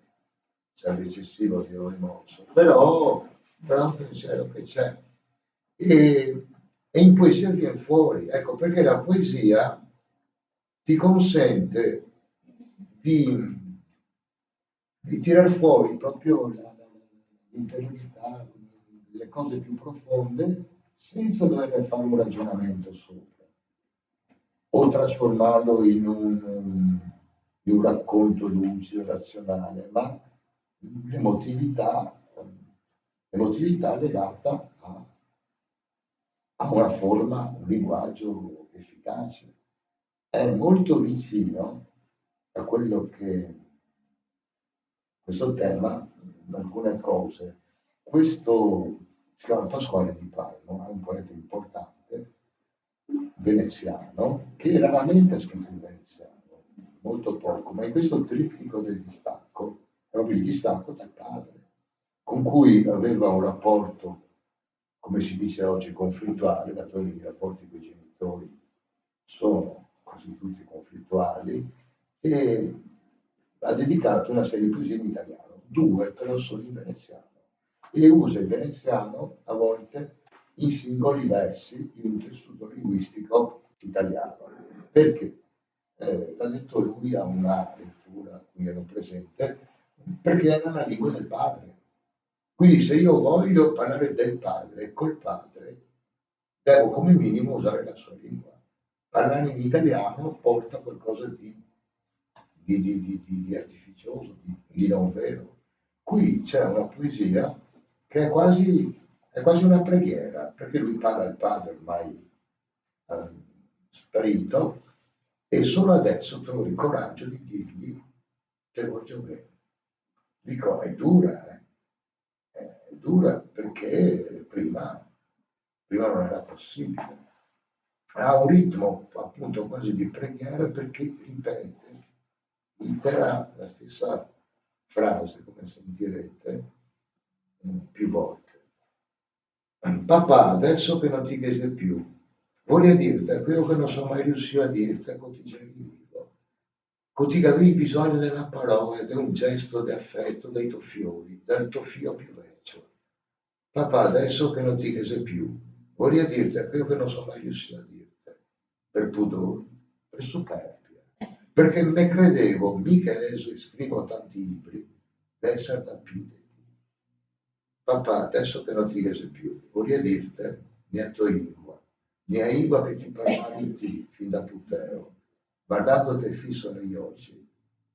sarebbe eccessivo dire un rimorso, però è un pensiero che c'è. E in poesia viene fuori, ecco, perché la poesia ti consente di tirar fuori proprio l'interiorità, le cose più profonde, senza dover fare un ragionamento sopra, o trasformarlo in un racconto lucido, razionale, ma l'emotività legata a una forma, un linguaggio efficace. È molto vicino a quello che questo tema, in alcune cose. Questo si chiama Pasquale Di Palmo, è un poeta importante, veneziano, che raramente ha scritto in veneziano, molto poco, ma in questo trittico del distacco, è proprio il distacco dal padre, con cui aveva un rapporto, come si dice oggi, conflittuale, dato che i rapporti con i genitori sono quasi tutti conflittuali, e ha dedicato una serie di poesie in italiano, 2 però sono in veneziano, e usa il veneziano a volte in singoli versi in un tessuto linguistico italiano. Perché? L'ha detto lui a una lettura a cui ero presente, perché era la lingua del padre. Quindi se io voglio parlare del padre col padre, devo come minimo usare la sua lingua. Parlare in italiano porta qualcosa di artificioso, di non vero. Qui c'è una poesia che è quasi una preghiera, perché lui parla al padre ormai sparito, e solo adesso trovo il coraggio di dirgli te voglio bene. Dico, è dura, è dura perché prima non era possibile. Ha un ritmo appunto quasi di preghiera, perché ripete intera la stessa frase, come sentirete, più volte. Papà, adesso che non ti chiede più, vorrei dirti quello che non sono mai riuscito a dirti, che ti già vivo. Che ti capivi bisogno della parola, di un gesto di affetto dei tuoi fiori, del tuo figlio più vecchio. Papà, adesso che non ti chiede più, vorrei dirti quello che non sono mai riuscito a dirti, per pudore, per superbia, perché me credevo, mica adesso scrivo tanti libri, di essere da più di te. Papà, adesso che non ti chiede più, vorrei dirti, mia lingua che ti parlavi ti, fin da puteo, guardandoti fisso negli occhi,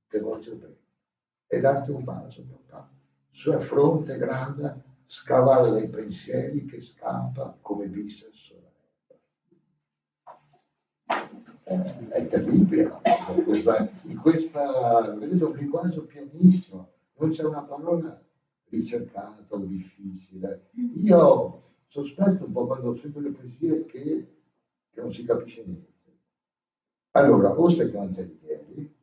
te voglio bene, e darti un bacio, papà, sua fronte grande scavare dai pensieri che scampa come visse il sole. È terribile, vedete, un linguaggio pianissimo, non c'è una parola ricercata o difficile. Io sospetto un po' quando sento le poesie che non si capisce niente. Allora, o sei cantieri,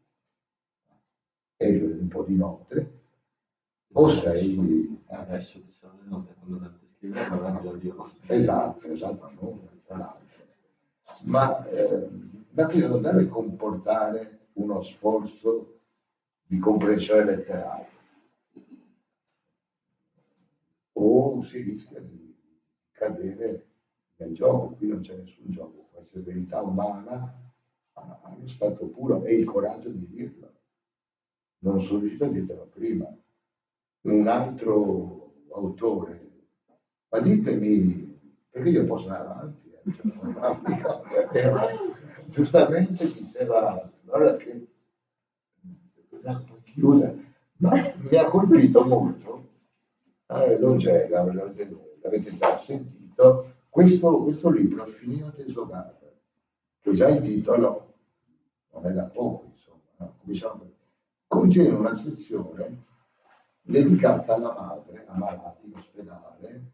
e un po' di notte, o sei... Adesso ci sono le note quando dovete scrivere, allora lo dico. Esatto, no, tra l'altro. Ma la poesia non deve comportare uno sforzo di comprensione letteraria, o si rischia di cadere nel gioco. Qui non c'è nessun gioco, questa verità umana ha lo stato puro e il coraggio di dirla. Non sono riuscito a dirlo prima. Un altro autore, ma ditemi, perché io posso andare avanti, giustamente diceva, guarda che chiude, ma mi ha colpito molto, l'avete già sentito, questo libro, Finito Tesogata, che già il titolo non è da poco, insomma, no? Contiene una sezione dedicata alla madre, ammalata in ospedale,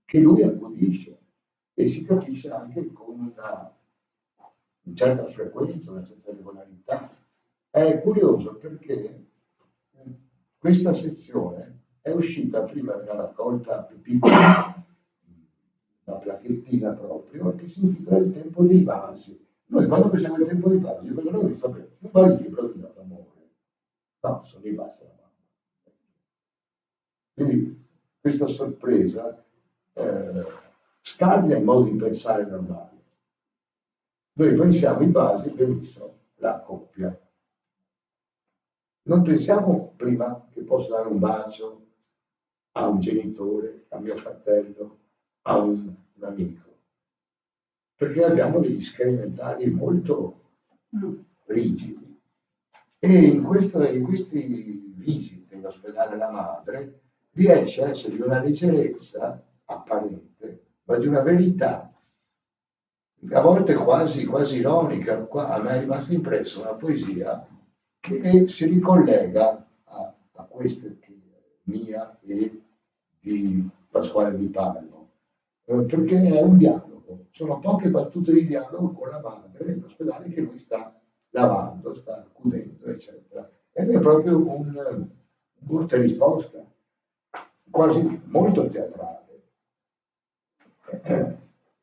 che lui accudisce e si capisce anche con una certa frequenza, una certa regolarità. È curioso perché questa sezione è uscita prima di una raccolta più piccola, una placchettina proprio, che si intitola Il tempo dei vasi. Noi quando pensiamo al tempo dei vasi, quello noi sappiamo, non va il libro di d'amore, no, sono i vasi della mamma. Quindi questa sorpresa scambia il modo di pensare normale. Noi pensiamo i vasi, benissimo, la coppia. Non pensiamo prima che posso dare un bacio a un genitore, a mio fratello, a un amico, perché abbiamo degli schemi mentali molto rigidi. E in questi visite in ospedale alla madre riesce a essere di una leggerezza apparente, ma di una verità, a volte quasi ironica. Qua a me è rimasta impressa una poesia che si ricollega a queste mia e di Pasquale Di Palmo, perché è un dialogo, sono poche battute di dialogo con la madre nell'ospedale che lui sta lavando, sta accudendo, eccetera. Ed è proprio un botta e risposta, quasi molto teatrale.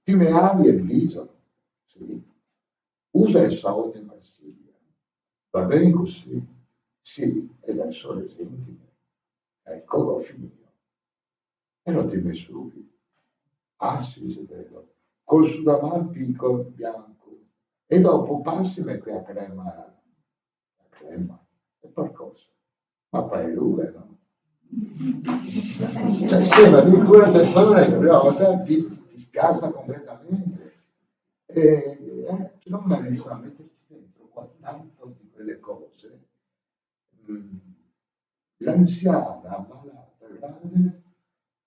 Ti meavi il viso, sì. Usa il soldo in Marsiglia. Va bene così? Sì, e adesso le senti. Ecco, l'ho finito. E non ti messo subito. Ah sì, se vedo. Col sudamano piccolo bianco. E dopo passimi quella crema. La crema. E qualcosa. Ma fai lui, no? Cioè, sembra addirittura persone che prima volta ti scassa completamente. Secondo me riesco a metterci dentro qua tanto di quelle cose. L'anziana ammalata grave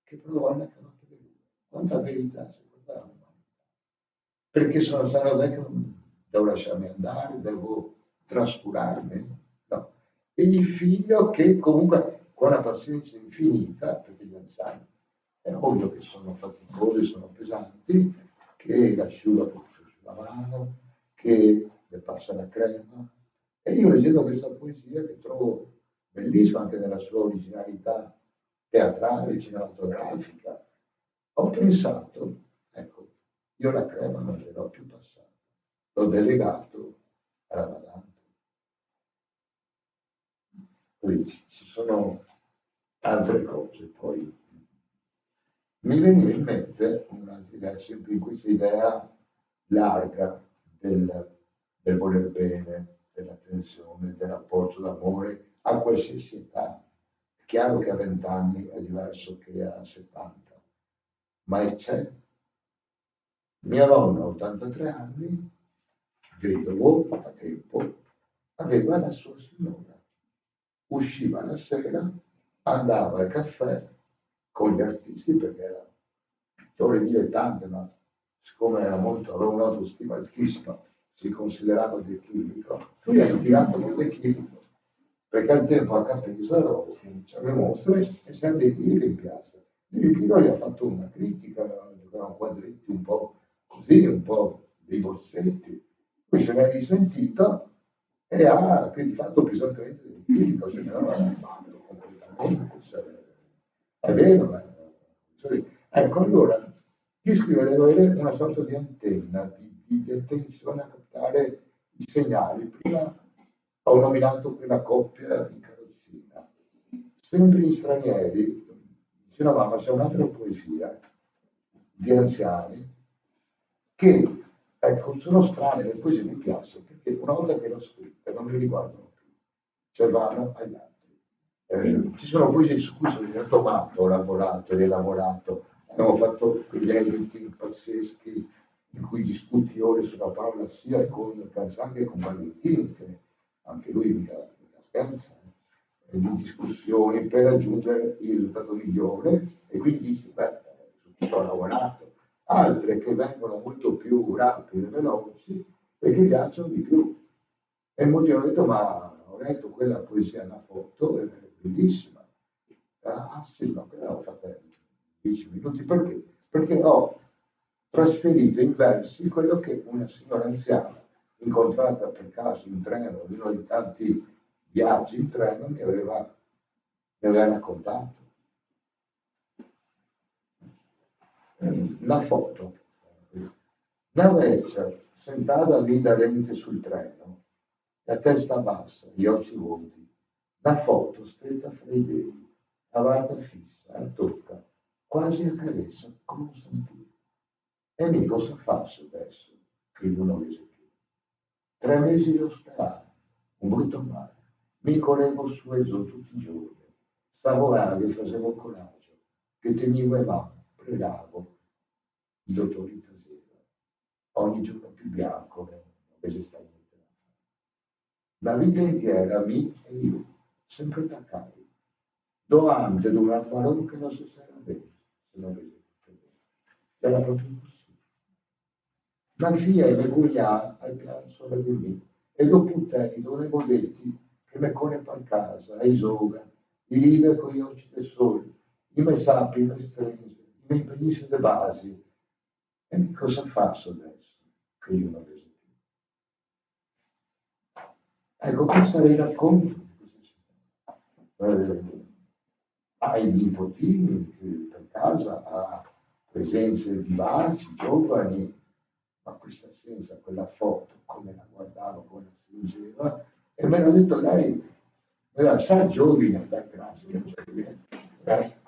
che prova a chiamare lui. Quanta verità si può dare all'umanità? Perché sono stato vecchio, devo lasciarmi andare, devo trascurarmi. No. E il figlio che comunque con una pazienza infinita, perché gli anziani è ovvio che sono faticosi, sono pesanti, che l'asciuga sulla mano, che le passa la crema. E io leggendo questa poesia che trovo bellissima anche nella sua originalità teatrale, cinematografica, ho pensato, ecco, io la crema non gliel'ho più passata, l'ho delegato alla badante. Quindi ci sono altre cose poi. Mi veniva in mente un'altra idea, sempre in questa idea larga del voler bene, dell'attenzione, del rapporto d'amore a qualsiasi età. È chiaro che a 20 anni è diverso che a 70, ma c'è. Mia nonna, a 83 anni, vedovo a tempo, aveva la sua signora. Usciva la sera, andava al caffè con gli artisti perché era pittore dilettante, ma siccome aveva un'autostima altissima, si considerava del chimico, lui ha litigato con del chimico, perché al tempo a Capesaro c'era le mostre e c'erano dei chimici in piazza. Il chimico gli ha fatto una critica, giocavano quadretti un po' così, un po' dei bozzetti, poi se ne è risentito e ha criticato pesantemente del chimico, se ne era fatto completamente, cioè, è vero, ecco, allora, io scrivo deve avere una sorta di antenna, di attenzione a captare i segnali. Prima ho nominato quella coppia in carrozzina. Sempre in stranieri, vicino a mamma c'è un'altra poesia di anziani che, ecco, sono strane, le poesie mi piacciono, perché una volta che l'ho scritta non mi riguardano più, cioè vanno agli altri. Ci sono poesie su cui sono diventato matto, ho lavorato, rielaborato, abbiamo fatto quegli editi pazzeschi in cui discuti ore sulla parola sia con Canzani che con Valentini, che anche lui mica scherza, di discussioni per raggiungere il risultato migliore e quindi dici, beh, su questo ho lavorato, altre che vengono molto più rapide e veloci e che piacciono di più. E molti hanno detto, ma ho letto quella poesia, una foto, è bellissima. Ah sì, ma quella l'ho fatta in 10 minuti, perché? Perché ho trasferito in versi quello che una signora anziana, incontrata per caso in treno, in uno di tanti viaggi in treno, mi aveva raccontato. La foto. Una vecchia sentata lì da lente sul treno, la testa bassa, gli occhi vuoti, la foto stretta fra i denti, la guarda fissa, la tocca, quasi accarezza, come un sentire. E mi cosa faccio adesso che io non vedo più? 3 mesi di ospedale, un brutto male, mi correvo su e giù tutti i giorni, stavo aria, facevo coraggio, che tenevo in mano, pregavo, i dottori tacevano, ogni giorno più bianco, non vede sta niente. La vita intera, me e io, sempre attaccati. Davanti ad una parola che non si sarà bene, se non vede più. Era proprio così. La figlia e le cuglia al piano sopra di me, e dopo te, i due boletti che mi corre per casa, e gioca, i ride con gli occhi del sole, i miei sappi, i miei stringi, i miei impegnissi di basi. E cosa faccio adesso che io non vedo più? Ecco, questo era il racconto di questa ai nipotini che per casa ha presenze vivaci, giovani, ma questa assenza, quella foto, come la guardavo, come la stringeva, e mi hanno detto lei, era già giovane, beh, grazie, giovane,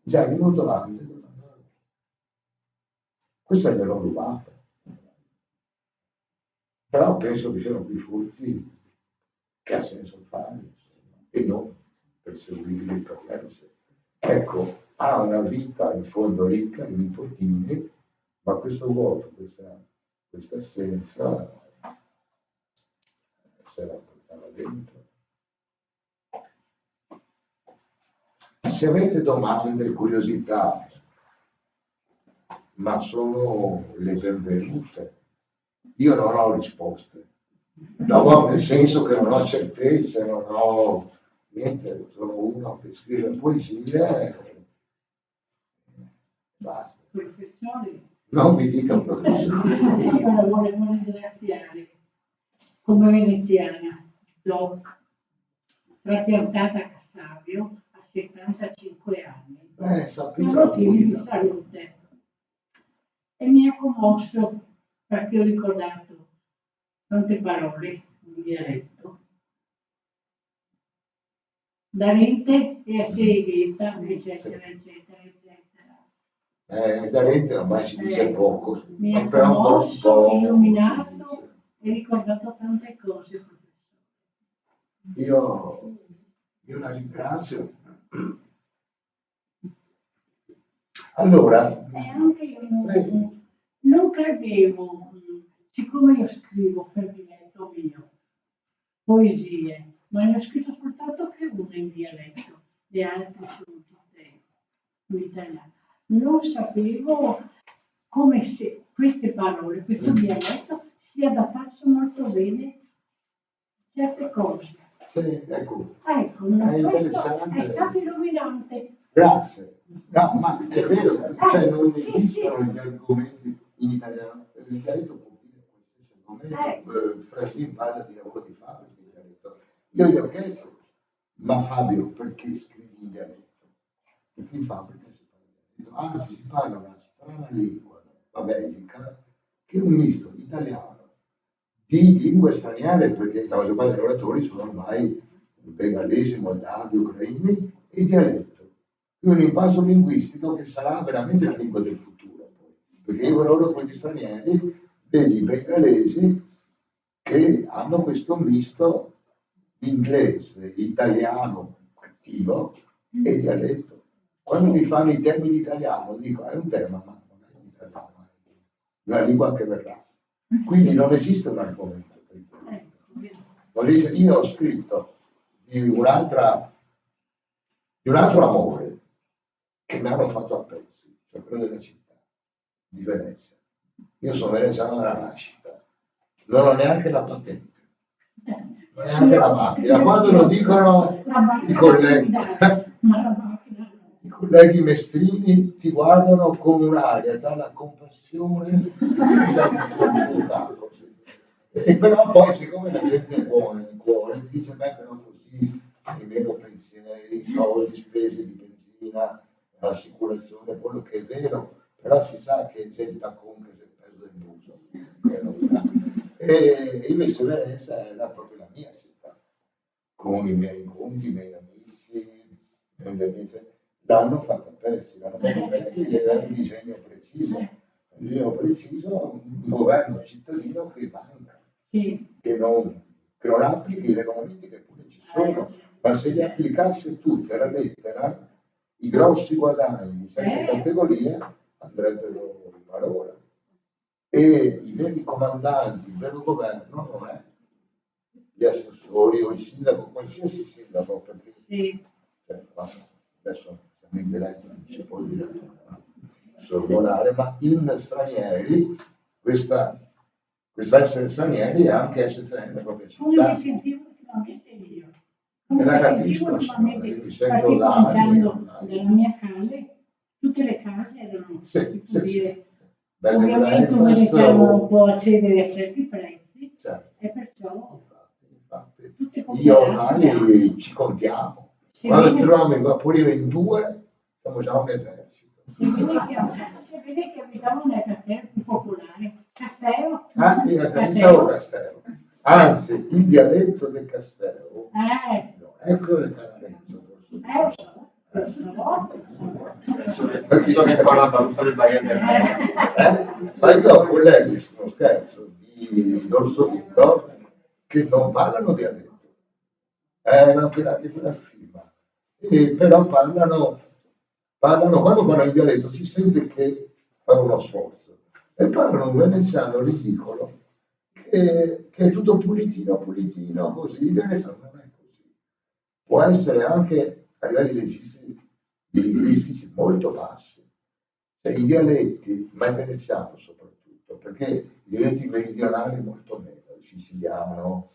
già di molto avanti, questa gliel'ho rubata. Però penso che siano quei furti che ha senso fare, e non perseguibili il problema. Ecco, ha una vita in fondo ricca, i nipotini, ma questo vuoto, questa assenza se la portava dentro. Se avete domande, curiosità, ma sono le benvenute, io non ho risposte. No, nel senso che non ho certezze, non ho niente, sono uno che scrive poesia e basta. Professore, Non mi dica professore. io la volevo ringraziare come veneziana, doc, trapiantata a Cassavio a 75 anni, per motivi di salute. E mi ha commosso perché ho ricordato tante parole in dialetto. Da rete e a Seghetta, eccetera, eccetera, eccetera. Da rete ormai si dice poco. Mi ha commosso, illuminato e ricordato tante cose, professore. Io la ringrazio. Allora, e anche io non credevo, siccome io scrivo per diletto mio, poesie, ma ne ho scritto soltanto che una in dialetto, le altre sono tutte l'italiano. Non sapevo come se queste parole, questo dialetto si adattasse molto bene a certe cose. Sì, ecco, Ecco, è questo interessante. è stato illuminante. Grazie. No, ma è vero, cioè non sì, esistono sì. gli argomenti in italiano. Il dialetto può dire qualsiasi argomento. Frasin parla di lavoro di fabbrica in dialetto. Io gli ho chiesto, ma Fabio, perché scrivi in dialetto? Perché in fabbrica si parla in dialetto. Anzi, si parla una strana lingua babelica che è un misto di italiano, di lingue straniere, perché la maggior parte dei lavoratori sono ormai bengalesi, moldavi, ucraini, e dialetto. Quindi un impasto linguistico che sarà veramente la lingua del futuro, perché io loro con gli stranieri, vedi i bengalesi che hanno questo misto di inglese, italiano attivo e dialetto. Quando mi fanno i termini italiano, dico è un tema, ma non è un italiano, è una lingua che verrà. Quindi non esiste un argomento. Io ho scritto di un altro amore che mi hanno fatto a pezzi, cioè quello della città di Venezia. Io sono veneziano dalla nascita, non ho neanche la patente, neanche la macchina. Quando lo dicono i colleghi mestrini ti guardano con un'aria dalla compassione e però poi siccome la gente è buona in cuore dice beh però così hai meno pensieri, soldi spesi di benzina, assicurazione, quello che è vero, però si sa che c'è il taccone che si è perso il muso. E invece Venezia era proprio la mia città, con i miei incontri, i miei amici, l'hanno fatto a pezzi, ed era un disegno preciso, un governo cittadino che manca, che non applichi i regolamenti che pure ci sono, ma se li applicasse tutti alla lettera, i grossi guadagni di certe categorie andrebbero in valore. E i veri comandanti, il vero governo non è gli assessori o il sindaco, qualsiasi sindaco, perché adesso siamo in diretta, non si può dire sorvolare, ma in stranieri, questo essere stranieri è anche essere stranieri nella propria città. Come mi sentivo ultimamente io. E la capisco, Perché cominciando dalla mia casa, tutte le case erano, si può dire, ovviamente un veneziano non può accedere a certi prezzi, e perciò tutte io ormai ci contiamo. Quando ci troviamo in Vaporino in due, siamo già un esercito. Si vede che abitavamo nel castello più popolare. Castello? Castello. Anzi, il dialetto del Castello è quello del Canaletto. Persone qua la battuta del Bayern. Sai che ho colleghi, non scherzo, di Dorsodino che non parlano dialetto. Ma quella firma. Però parlano, quando parlano in dialetto si sente che fanno uno sforzo. E parlano un veneziano ridicolo che è tutto pulitino, così. Il veneziano non è così. Può essere anche a livelli linguistici molto bassi. Cioè, i dialetti, ma il veneziano soprattutto, perché i dialetti meridionali molto meno, il siciliano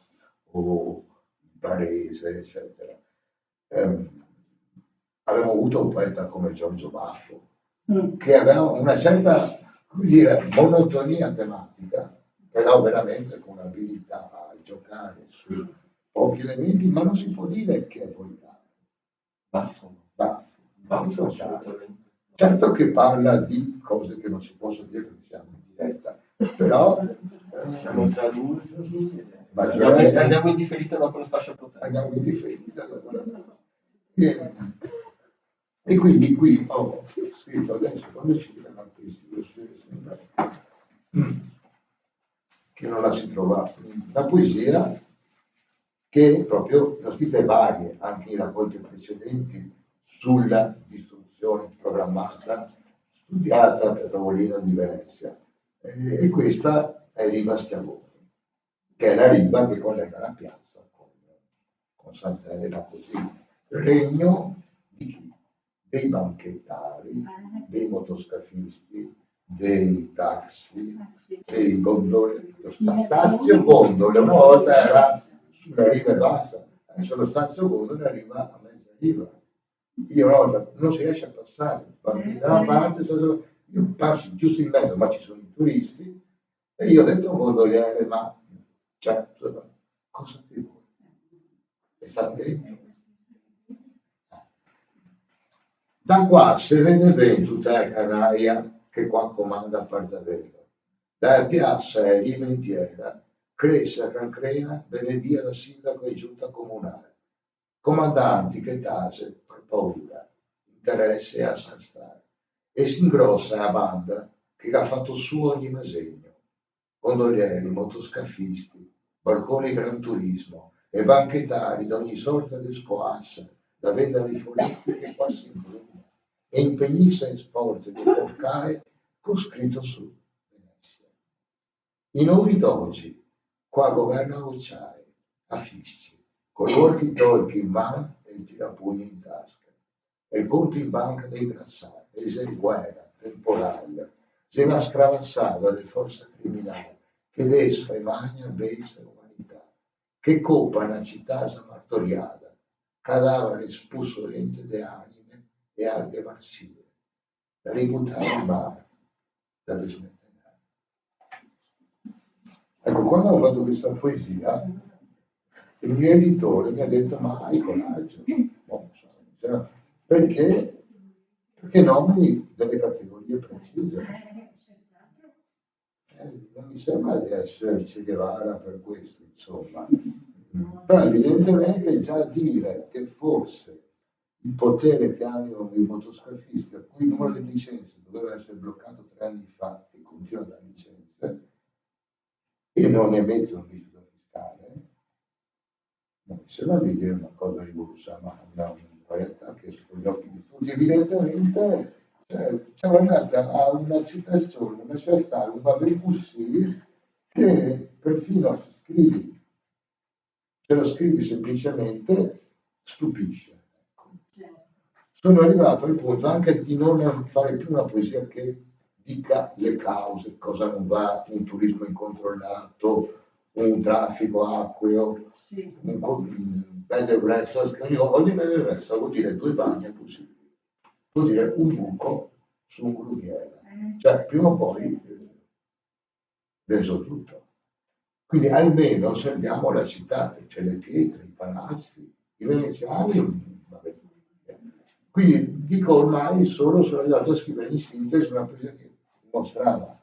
o il barese, eccetera. Avevamo avuto un poeta come Giorgio Baffo, che aveva una certa, come dire, monotonia tematica, però veramente con abilità a giocare su pochi elementi, ma non si può dire che è volgare. Baffo, assolutamente. Certo che parla di cose che non si possono dire perché siamo in diretta, però siamo tradusi, maggiormente andiamo in differita dopo la fascia potente. Andiamo in differita dopo la e quindi qui ho scritto adesso quando ci viene la poesia, che non la si trova, la poesia che proprio l'ho scritte varie anche in raccolte precedenti sulla distruzione programmata, studiata per Tavolino di Venezia. E questa è Riva Schiavoni, che è la riva che collega la piazza con Sant'Elena, così. Regno di chi? dei banchettari, dei motoscafisti, dei taxi, dei gondole. Lo stazio gondole una volta era sulla riva e basta, adesso lo stazio gondole arriva a mezza riva. Io una volta non si riesce a passare, parti da una parte, io passi giusto in mezzo, ma ci sono i turisti, e io ho detto a un gondoliere, ma cioè, cosa ti vuoi? E sta dentro. Da qua si vede bene tutta la canaia che qua comanda Pardavello. Dalla piazza è Limentiera, cresce a Cancrena, benedia da sindaco e giunta comunale. Comandanti che tace per paura, interesse e assaltare. E si ingrossa la banda che ha fatto su ogni mesegno. Gondolieri, motoscafisti, barconi Gran Turismo e banchettari d'ogni sorta di scoassa, da vendere ai foretti che qua si imbruna, e impegnissa e sport di porcare con scritto su Venezia. I nomi d'oggi, qua governa Occiai, a fischi, con l'orchi in mano e il tirapugni in tasca, e il conto in banca dei grassati, e guerra, temporale, se la scravassata delle forze criminali, che desfa e magna besa l'umanità, che coppa una città martoriata, cadavere espulsolente de anime e alghe marsine, da ributtare in mare, da dismettere. Ecco, quando ho fatto questa poesia, il mio editore mi ha detto, ma hai coraggio, perché nomini delle categorie precise. Non mi sembra di essere Che Guevara per questo, insomma. Però evidentemente già dire che forse il potere che hanno i motoscafisti, a cui il numero di licenze doveva essere bloccato 3 anni fa e continua a dare licenze, e non emette un visto fiscale, non mi sembra di dire una cosa rivoluzionaria, ma una realtà che è sugli occhi di tutti. Evidentemente guardate, ha una citazione, una certa, un babibussi che perfino se lo scrivi semplicemente stupisce. Sono arrivato al punto anche di non fare più una poesia che dica le cause, cosa non va, un turismo incontrollato, un traffico acqueo, un bed and breakfast. Ogni bed and breakfast vuol dire 2 bagni possibili, vuol dire un buco su un gruviere, cioè prima o poi reso tutto. Quindi almeno osserviamo la città, c'è le pietre, i palazzi, i veneziani, vabbè. Quindi dico ormai solo sono arrivato a scrivere in sintesi una poesia che mostrava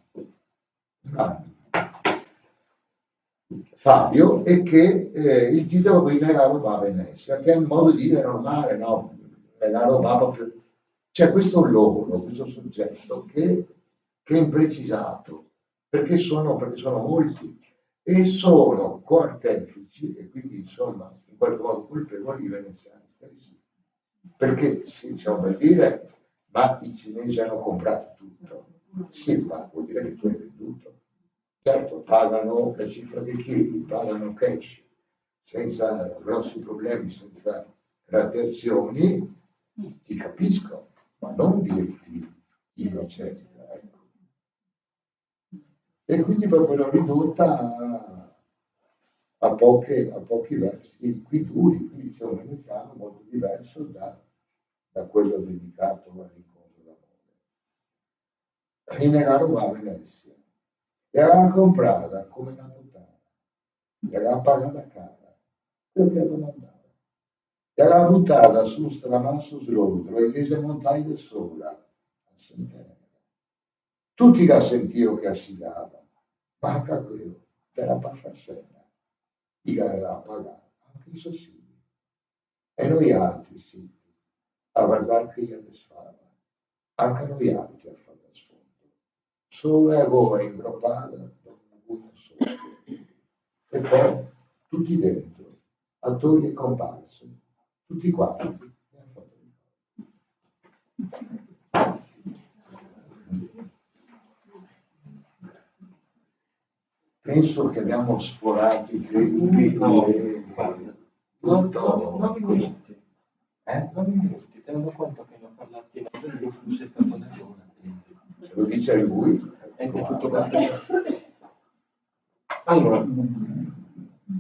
Fabio e che il titolo poi Negaro va a Venezia, che è un modo di dire normale, no? Negaro va proprio. C'è questo loro, questo soggetto che è imprecisato, perché sono molti e sono coartefici e quindi insomma in qualche modo colpevoli i veneziani stessi. Perché diciamo per dire, ma i cinesi hanno comprato tutto. Sì, ma vuol dire che tu hai venduto. Certo, pagano la cifra dei chili, pagano cash, senza grossi problemi, senza rateazioni, ti capisco, ma non dirti innocente. Ecco. E quindi proprio l'ho ridotta a pochi versi qui duri, quindi c'è un veneziano molto diverso da quello dedicato all'incontro d'amore. Rinegaro va a Venezia e aveva comprata come una puttana, e aveva pagata cara, perché la domandava. E aveva buttata su stramasso slodro e chiese montagne sola, a sentire. Tutti la sentivo che assilava, ma anche quello, della paffascena, chi aveva pagato, anche i sussidi. E noi altri, sì, a guardare che io desfava, anche noi altri a fare da sfondo. Solo la gola ingropata da una buia sola. E poi, tutti dentro, attori e comparse, tutti quanti mi hanno fatto ricordo. Penso che abbiamo sforato i tempi e tutto. 9 minuti. 9 minuti, tenendo conto che ne ho parlato c'è lui. E che tutto questo. Allora,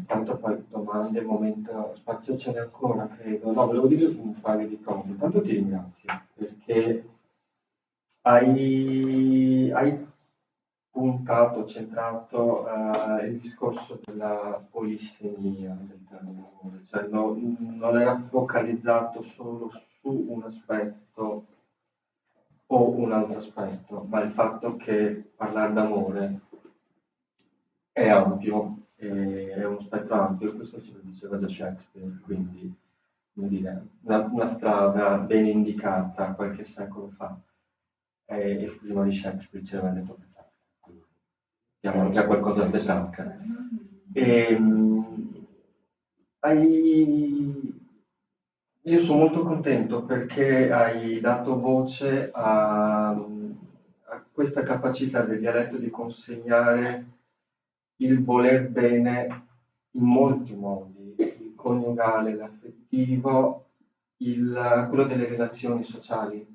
tanto poi domande, momento, spazio ce n'è ancora, credo. No, volevo dire un paio di cose. Intanto ti ringrazio perché hai puntato, centrato il discorso della polissemia del termine amore, cioè non era focalizzato solo su un aspetto o un altro aspetto, ma il fatto che parlare d'amore è ampio, è uno spettro ampio, questo ce lo diceva già Shakespeare, quindi come dire, una strada ben indicata qualche secolo fa, e prima di Shakespeare c'era detto Petrarca, abbiamo già qualcosa da Petrarca. Io sono molto contento perché hai dato voce a questa capacità del dialetto di consegnare il voler bene in molti modi, il coniugale, l'affettivo, quello delle relazioni sociali,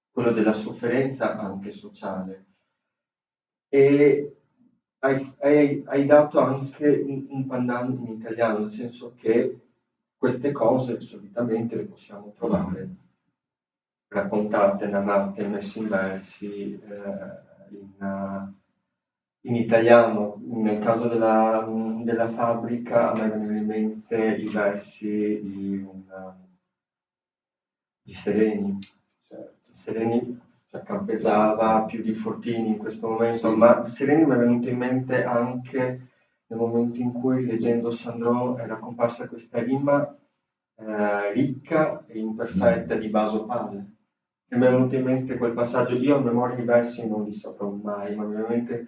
quello della sofferenza anche sociale. E hai dato anche un pandan in italiano, nel senso che queste cose solitamente le possiamo trovare raccontate, narrate, messe in versi in italiano. Nel caso della fabbrica a me vengono in mente i versi di Sereni. Sereni campeggiava più di Fortini in questo momento, ma Sereni mi è venuto in mente anche nel momento in cui, leggendo Sandro, era comparsa questa rima ricca e imperfetta di Baso Pase. E mi è venuto in mente quel passaggio, io a memoria i versi non li saprò mai, ma ovviamente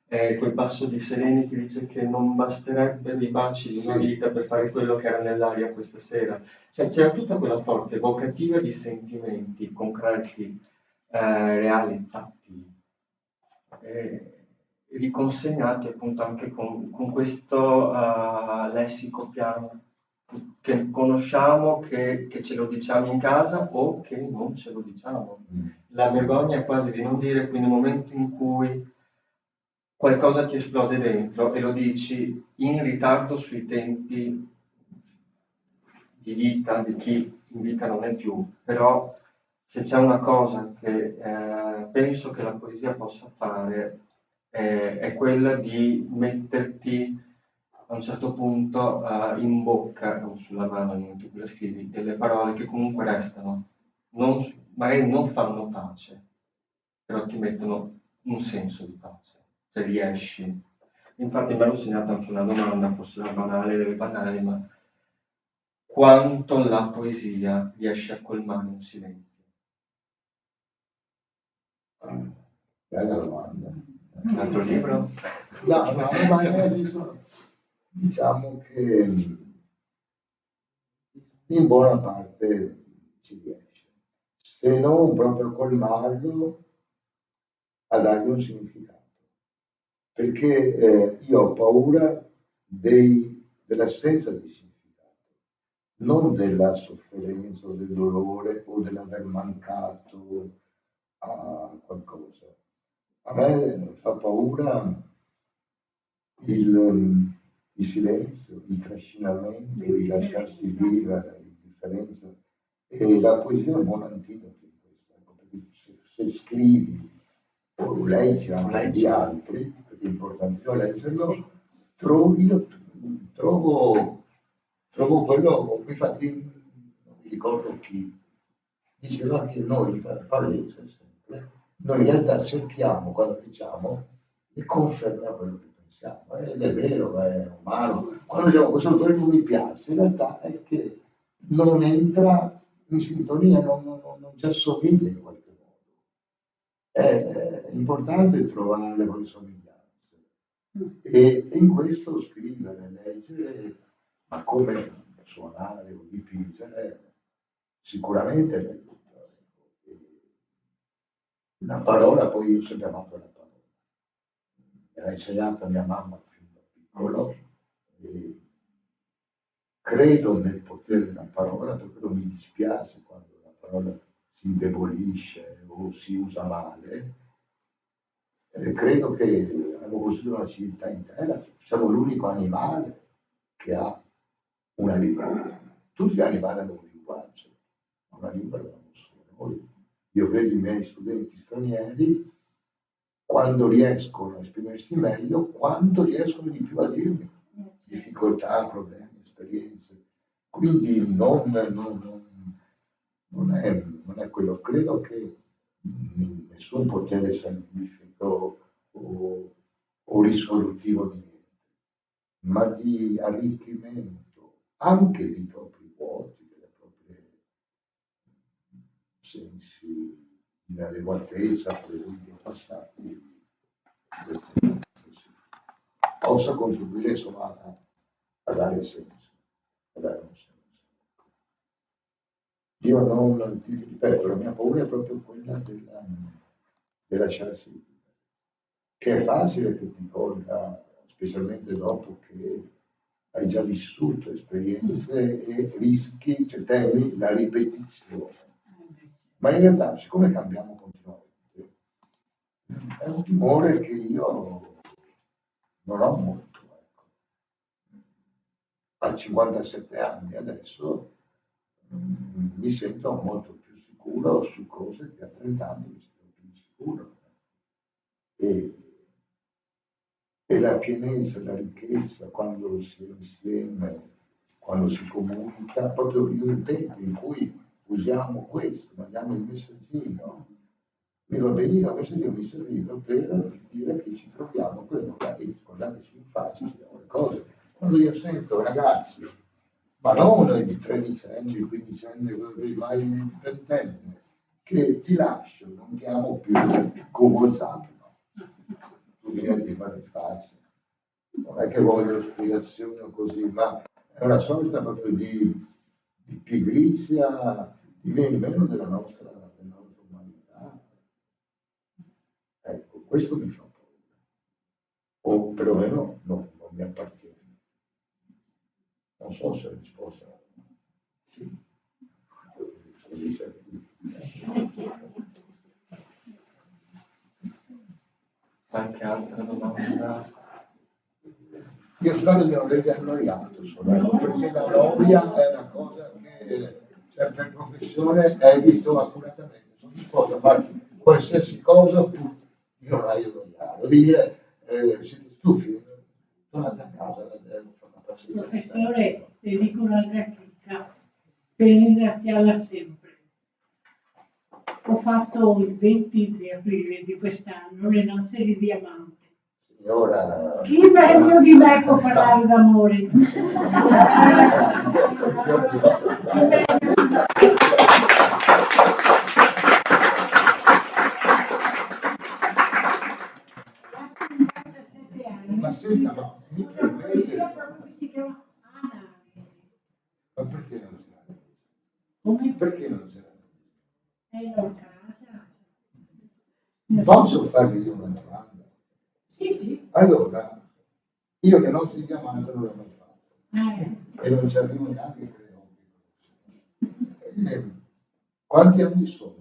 quel passo di Sereni che dice che non basterebbero i baci di una vita per fare quello che era nell'aria questa sera. Cioè c'era tutta quella forza evocativa di sentimenti concreti, reali, fatti, riconsegnati appunto anche con questo lessico piano che conosciamo, che ce lo diciamo in casa o che non ce lo diciamo. La vergogna è quasi di non dire, quindi nel momento in cui qualcosa ti esplode dentro e lo dici in ritardo sui tempi di vita di chi in vita non è più, però se c'è una cosa che penso che la poesia possa fare è quella di metterti a un certo punto in bocca o sulla mano nel momento in cui la scrivi delle parole che comunque restano, magari non fanno pace, però ti mettono un senso di pace, se riesci. Infatti mi ero segnato anche una domanda, forse era banale, delle banali, ma quanto la poesia riesce a colmare un silenzio? Bella domanda. Un altro libro? No, ma diciamo che in buona parte ci riesce, se non proprio colmarlo, a dargli un significato. Perché io ho paura dell'assenza di significato, non della sofferenza o del dolore o dell'aver mancato a qualcosa. A me fa paura il silenzio, il trascinamento, il lasciarsi vivere, l'indifferenza. E la poesia è un buon antidoto in questo, perché se scrivi o leggi anche di altri, perché è importante leggerlo, trovo quello, infatti non mi ricordo chi diceva che noi, Pavese sempre, noi in realtà cerchiamo, quando diciamo, di confermare quello che pensiamo, ed è vero, è umano. Quando diciamo questo non mi piace, in realtà è che non entra in sintonia, non ci assomiglia in qualche modo. È importante trovare le somiglianze e in questo scrivere, leggere, ma come suonare o dipingere, sicuramente l'aiuta. La parola, poi io ho sempre amato la parola. Me l'ha insegnata mia mamma fin da piccolo e credo nel potere della parola, perché non mi dispiace quando la parola si indebolisce o si usa male, Credo che abbiamo costruito una civiltà intera, siamo l'unico animale che ha una lingua. Tutti gli animali hanno un linguaggio, ma una lingua l'abbiamo solo noi. Io vedo i miei studenti stranieri quando riescono a esprimersi meglio, quando riescono di più a dirmi difficoltà, problemi, esperienze. Quindi non è quello. Credo che nessun potere scientifico o risolutivo di niente, ma di arricchimento anche dei propri vuoti, delle proprie sensi di inadeguatezza, per esempio, passati, possa contribuire insomma a dare senso, a dare un senso. Io non ti ripeto, la mia paura è proprio quella di lasciarsi vivere, che è facile che ti colga, specialmente dopo che hai già vissuto esperienze e rischi, cioè temi la ripetizione. Ma in realtà, siccome cambiamo continuamente, è un timore che io non ho molto. Ecco. A 57 anni adesso mi sento molto più sicuro su cose che a 30 anni mi sento più sicuro. E la pienezza, la ricchezza, quando si è insieme, quando si comunica, proprio in un tempo in cui usiamo questo, mandiamo il messaggino, mi va benissimo, il messaggino mi serviva per dire che ci troviamo per magari guardarci in faccia, diciamo le cose. Quando io sento ragazzi, ma non di 13 anni, 15 anni, mai in ventenne, che ti lascio, non ti amo più con WhatsApp, no? Tu vieni a dire faccia. Non è che voglio spiegazioni o così, ma è una sorta proprio di pigrizia, di viene meno della nostra umanità. Ecco, questo mi fa paura. O perlomeno non mi appartiene. Non so se è risposta. Sì. Qualche altra domanda? Io spero di non avervi annoiato, perché la noia è una cosa che per professione evito accuratamente. Sono disposto a fare qualsiasi cosa pur di non annoiare. Dire, siete stufi? Tornate a casa, Professore, le dico un'altra chicca per ringraziarla sempre. Ho fatto il 20 di aprile di quest'anno le nozze di diamante. Signora... Chi meglio di me può parlare d'amore? Ma senta, ma si chiama Anna. Ma perché non c'era? Come? Perché non c'era? È in casa. Posso farvi una domanda? Sì, sì. Allora, io le notti di diamante non l'ho mai fatto. E non ci arrivo neanche, credo. Quanti anni sono?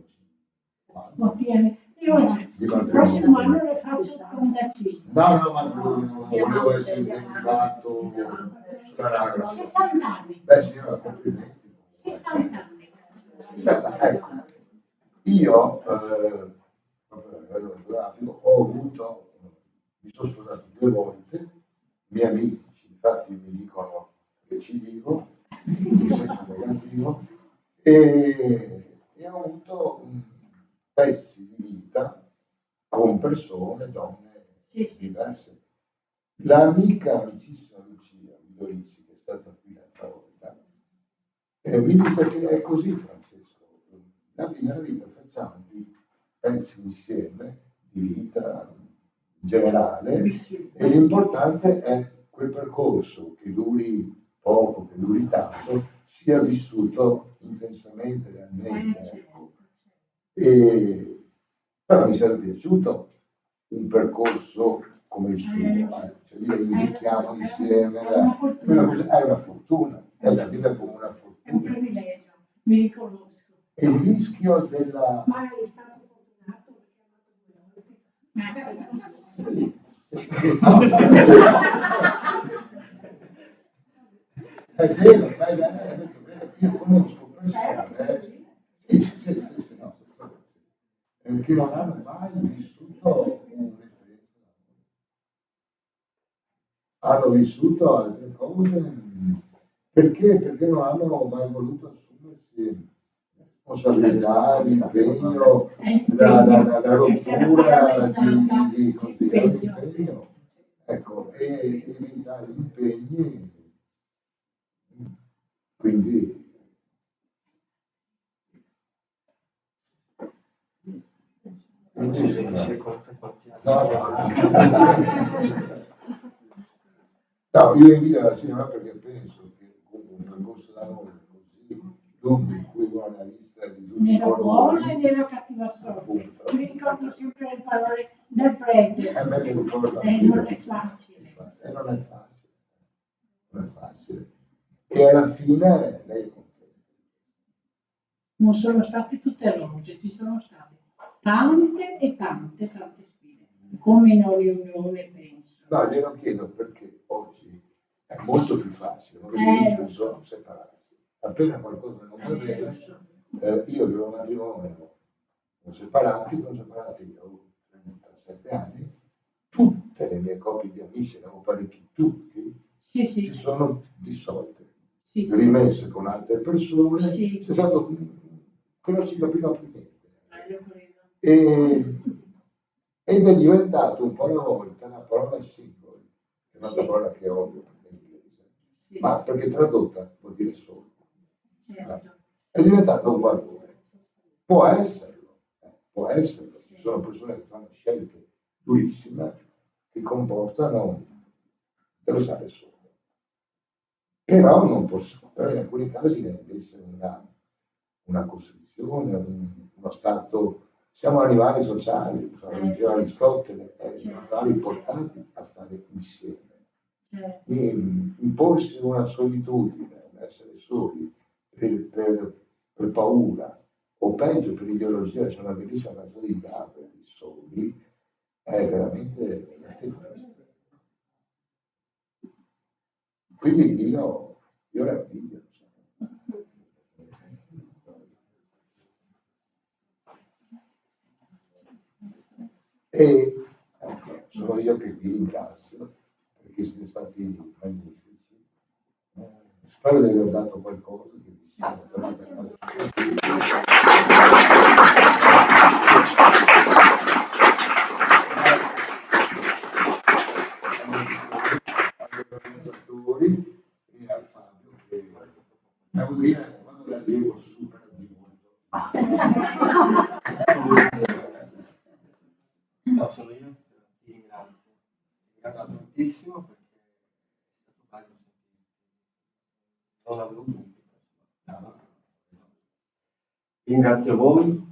Quanti anni? Io il prossimo anno le faccio 85. No, ma non volevo essere incentivato sulla raga. 60 anni. Beh, signora, complimenti. 60 anni. Ecco, io ho avuto, mi sono sposato 2 volte, i miei amici infatti mi dicono che ci vivo, in senso negativo, e ho avuto pezzi di vita con persone, donne diverse. L'amica amicissima Lucia Midorizzi, che è stata qui l'altra volta, mi dice che è così, Francesco. Nella vita facciamo dei pezzi insieme di vita generale e l'importante è quel percorso che duri poco, che duri tanto, sia vissuto intensamente, realmente. Ecco. Però mi sarebbe piaciuto un percorso come il suo, cioè dire invitiamo insieme, è una fortuna, la vita come una fortuna. È un privilegio, mi riconosco. E il rischio della... Ma è stato fortunato perché ha È vero, io conosco persone no, che non hanno mai vissuto un'esperienza, hanno vissuto altre cose perché non hanno mai voluto assumersi responsabilità, l'impegno, la rottura di consigliare l'impegno, ecco, e evitare gli impegni, quindi no, io invito la signora perché penso che un percorso da noi così lungo in cui uno ha la lista di tutti i buona e nella cattiva sorte. Mi ricordo sempre le parole del prete. Non è facile. Non è facile. E alla fine lei non sono state tutte rose, ci sono state tante e tante sfide, come in ogni unione penso. No, glielo chiedo perché oggi è molto più facile, non sono separati. Appena qualcosa non va bene, io e un matrimonio sono separati, ho 37 anni, tutte le mie coppie di amici, ne avevo parecchi, tutti, si sono dissolte, rimesse con altre persone, c'è stato che non si capiva più niente. Ed è diventato un po' alla volta la parola single, che è un'altra parola che odio in inglese, ma perché tradotta vuol dire solo. È diventato un valore. Può esserlo. Ci sono persone che fanno scelte durissime che comportano dello stare solo. Però non posso, però in alcuni casi deve essere una costruzione, uno stato. Siamo animali sociali, diceva Aristotele, siamo animali portati a stare insieme. Imporsi una solitudine, essere soli per paura, o peggio per ideologia, c'è una bellissima canzone di Gabriel, di Soli, è veramente questo. Quindi io la invidio. E sono io che vi ringrazio perché siete stati magnifici. Spero di aver dato qualcosa che vi sia organizzatori e a Fabio che devo dire quando la devo supera di molto. No, sono io che ti ringrazio. Ti ringrazio tantissimo perché è stato bello sentire. Non avevo dubbi. Ringrazio voi.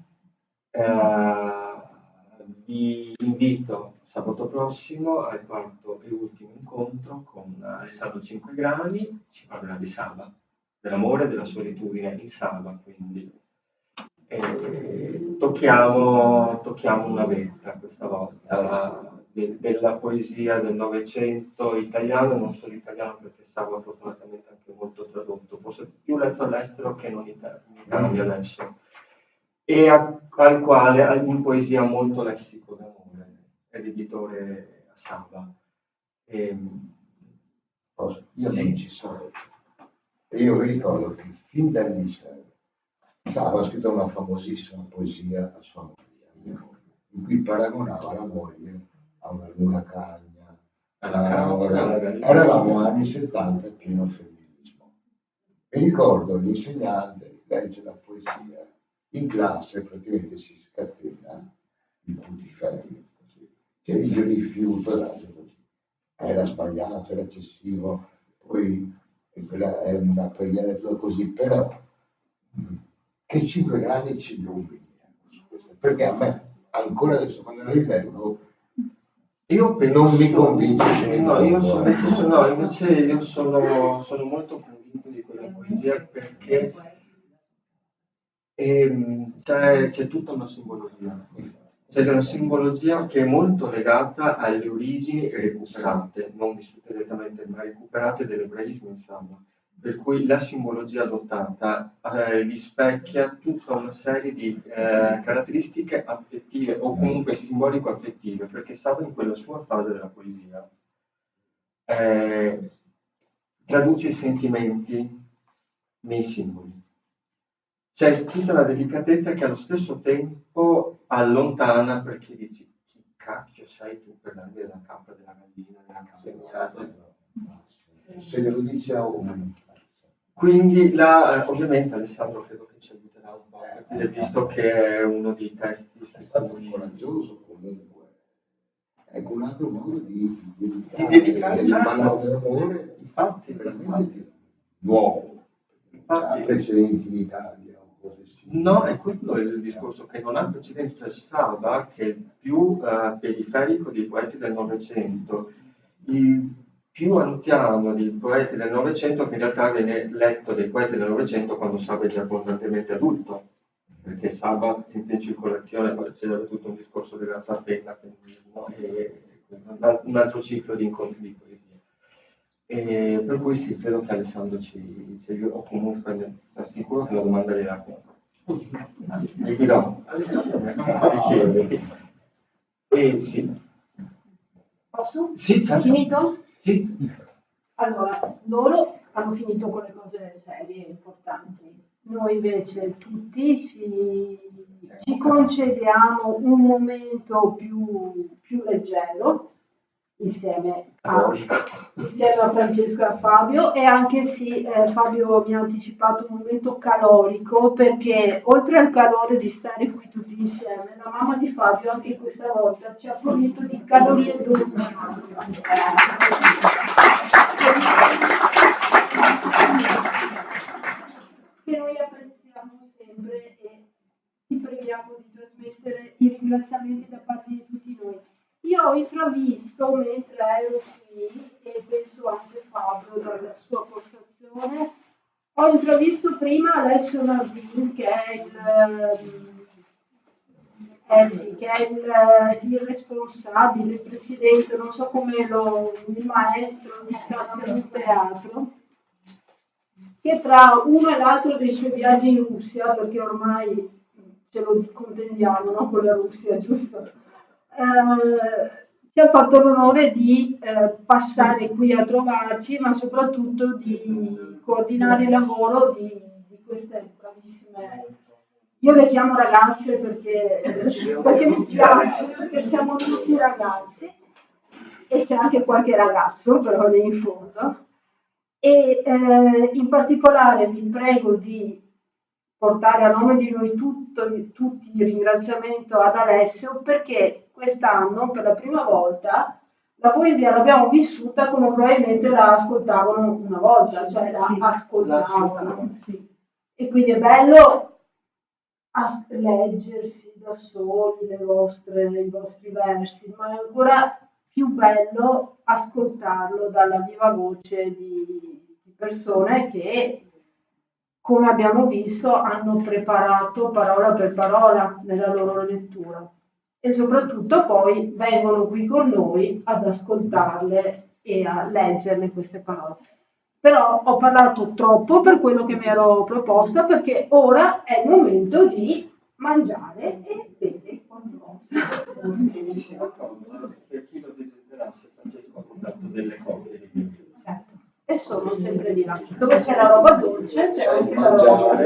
Vi invito sabato prossimo al quarto e ultimo incontro con Alessandro Cinquegrani. Ci parlerà di Saba, dell'amore e della solitudine in Saba, quindi. Tocchiamo una vetta questa volta della poesia del Novecento italiano, non solo italiano perché Saba fortunatamente anche molto tradotto, forse più letto all'estero che non in Italia adesso, e al quale in poesia molto lessico d'amore, è l'editore a Saba. Io non ci sono. Io vi ricordo che fin dal liceo Saba scritto una famosissima poesia a sua moglie, in cui paragonava la moglie a una luna cagna. Eravamo anni 70 pieno femminismo. Mi ricordo l'insegnante legge la poesia, in classe praticamente si scatena il putiferio, che il rifiuto era sbagliato, era eccessivo, poi quella è una preghiera così, però che 5 anni ci illumini su questo, perché a me ancora adesso quando la rileggo non mi convince. Invece io sono molto convinto di quella poesia perché c'è tutta una simbologia. c'è una simbologia che è molto legata alle origini recuperate, non vissute direttamente, ma recuperate dell'ebraismo in Saba. Per cui la simbologia adottata rispecchia tutta una serie di caratteristiche affettive o comunque simbolico-affettive, perché Saba in quella sua fase della poesia traduce i sentimenti nei simboli. C'è tutta la delicatezza che allo stesso tempo allontana, perché dici chi cacchio sei tu per darmi della capra della gallina, della capra. Se glielo dice a uno. Quindi ovviamente Alessandro credo che ci aiuterà un po', perché visto che è uno dei testi è stato coraggioso comunque. Ecco un altro modo di dedicare il ballo dell'amore, infatti, veramente nuovo, ha precedenti in Italia o cose simili. No, è quello il discorso, che non ha precedenti. Cioè Saba, che è il più periferico dei poeti del Novecento, il più anziano dei poeti del Novecento, che in realtà viene letto dai poeti del Novecento quando Saba è già abbondantemente adulto, perché Saba entra in circolazione, poi c'era tutto un discorso legato a penna, femminismo e un altro ciclo di incontri di poesia. E per cui sì, credo che Alessandro ci aiuti, o comunque ne assicuro che la domanda gliela gli dirò. Alessandro mi richiede. E sì. Posso? Sì, certo. Finito? Sì. Allora, loro hanno finito con le cose serie e importanti. Noi invece tutti ci concediamo un momento più leggero insieme a Francesco e a Fabio, e anche sì, Fabio mi ha anticipato un momento calorico, perché oltre al calore di stare qui tutti insieme, la mamma di Fabio anche questa volta ci ha fornito di calorie dolci che noi apprezziamo sempre, e ti preghiamo di trasmettere i ringraziamenti da parte di tutti noi. Io ho intravisto, mentre ero qui, e penso anche Fabio dalla sua postazione, ho intravisto prima Alessio Nardin, che è il responsabile, il presidente, non so come il maestro di Casa del Teatro, che tra uno e l'altro dei suoi viaggi in Russia, perché ormai ce lo contendiamo, no, con la Russia, giusto? Ci ha fatto l'onore di passare qui a trovarci, ma soprattutto di coordinare il lavoro di queste bravissime, io le chiamo ragazze perché mi piace, perché siamo tutti ragazzi, e c'è anche qualche ragazzo però lì in fondo, e in particolare vi prego di portare a nome di noi tutti il ringraziamento ad Alessio, perché quest'anno per la prima volta la poesia l'abbiamo vissuta come probabilmente la ascoltavano una volta, cioè la ascoltavano. Sì. E quindi è bello leggersi da soli i vostri versi, ma è ancora più bello ascoltarlo dalla viva voce di persone che, come abbiamo visto, hanno preparato parola per parola nella loro lettura, e soprattutto poi vengono qui con noi ad ascoltarle e a leggerle queste parole. Però ho parlato troppo per quello che mi ero proposta, perché ora è il momento di mangiare e bere qualcosa. Ultimissima cosa, per chi lo desiderasse, Francesco ha portato delle copie di libri. Certo. E sono sempre di là. Dove c'è la roba dolce, c'è anche la roba.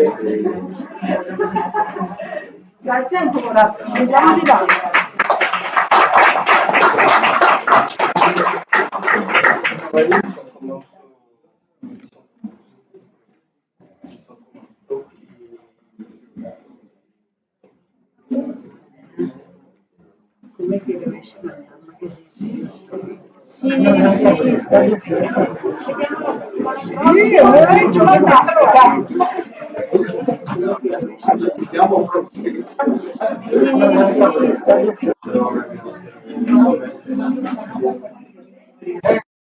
Grazie ancora, ci vediamo di là. Come che deve essere? Sì. Ci vediamo la settimana prossima. Vediamo. Sì.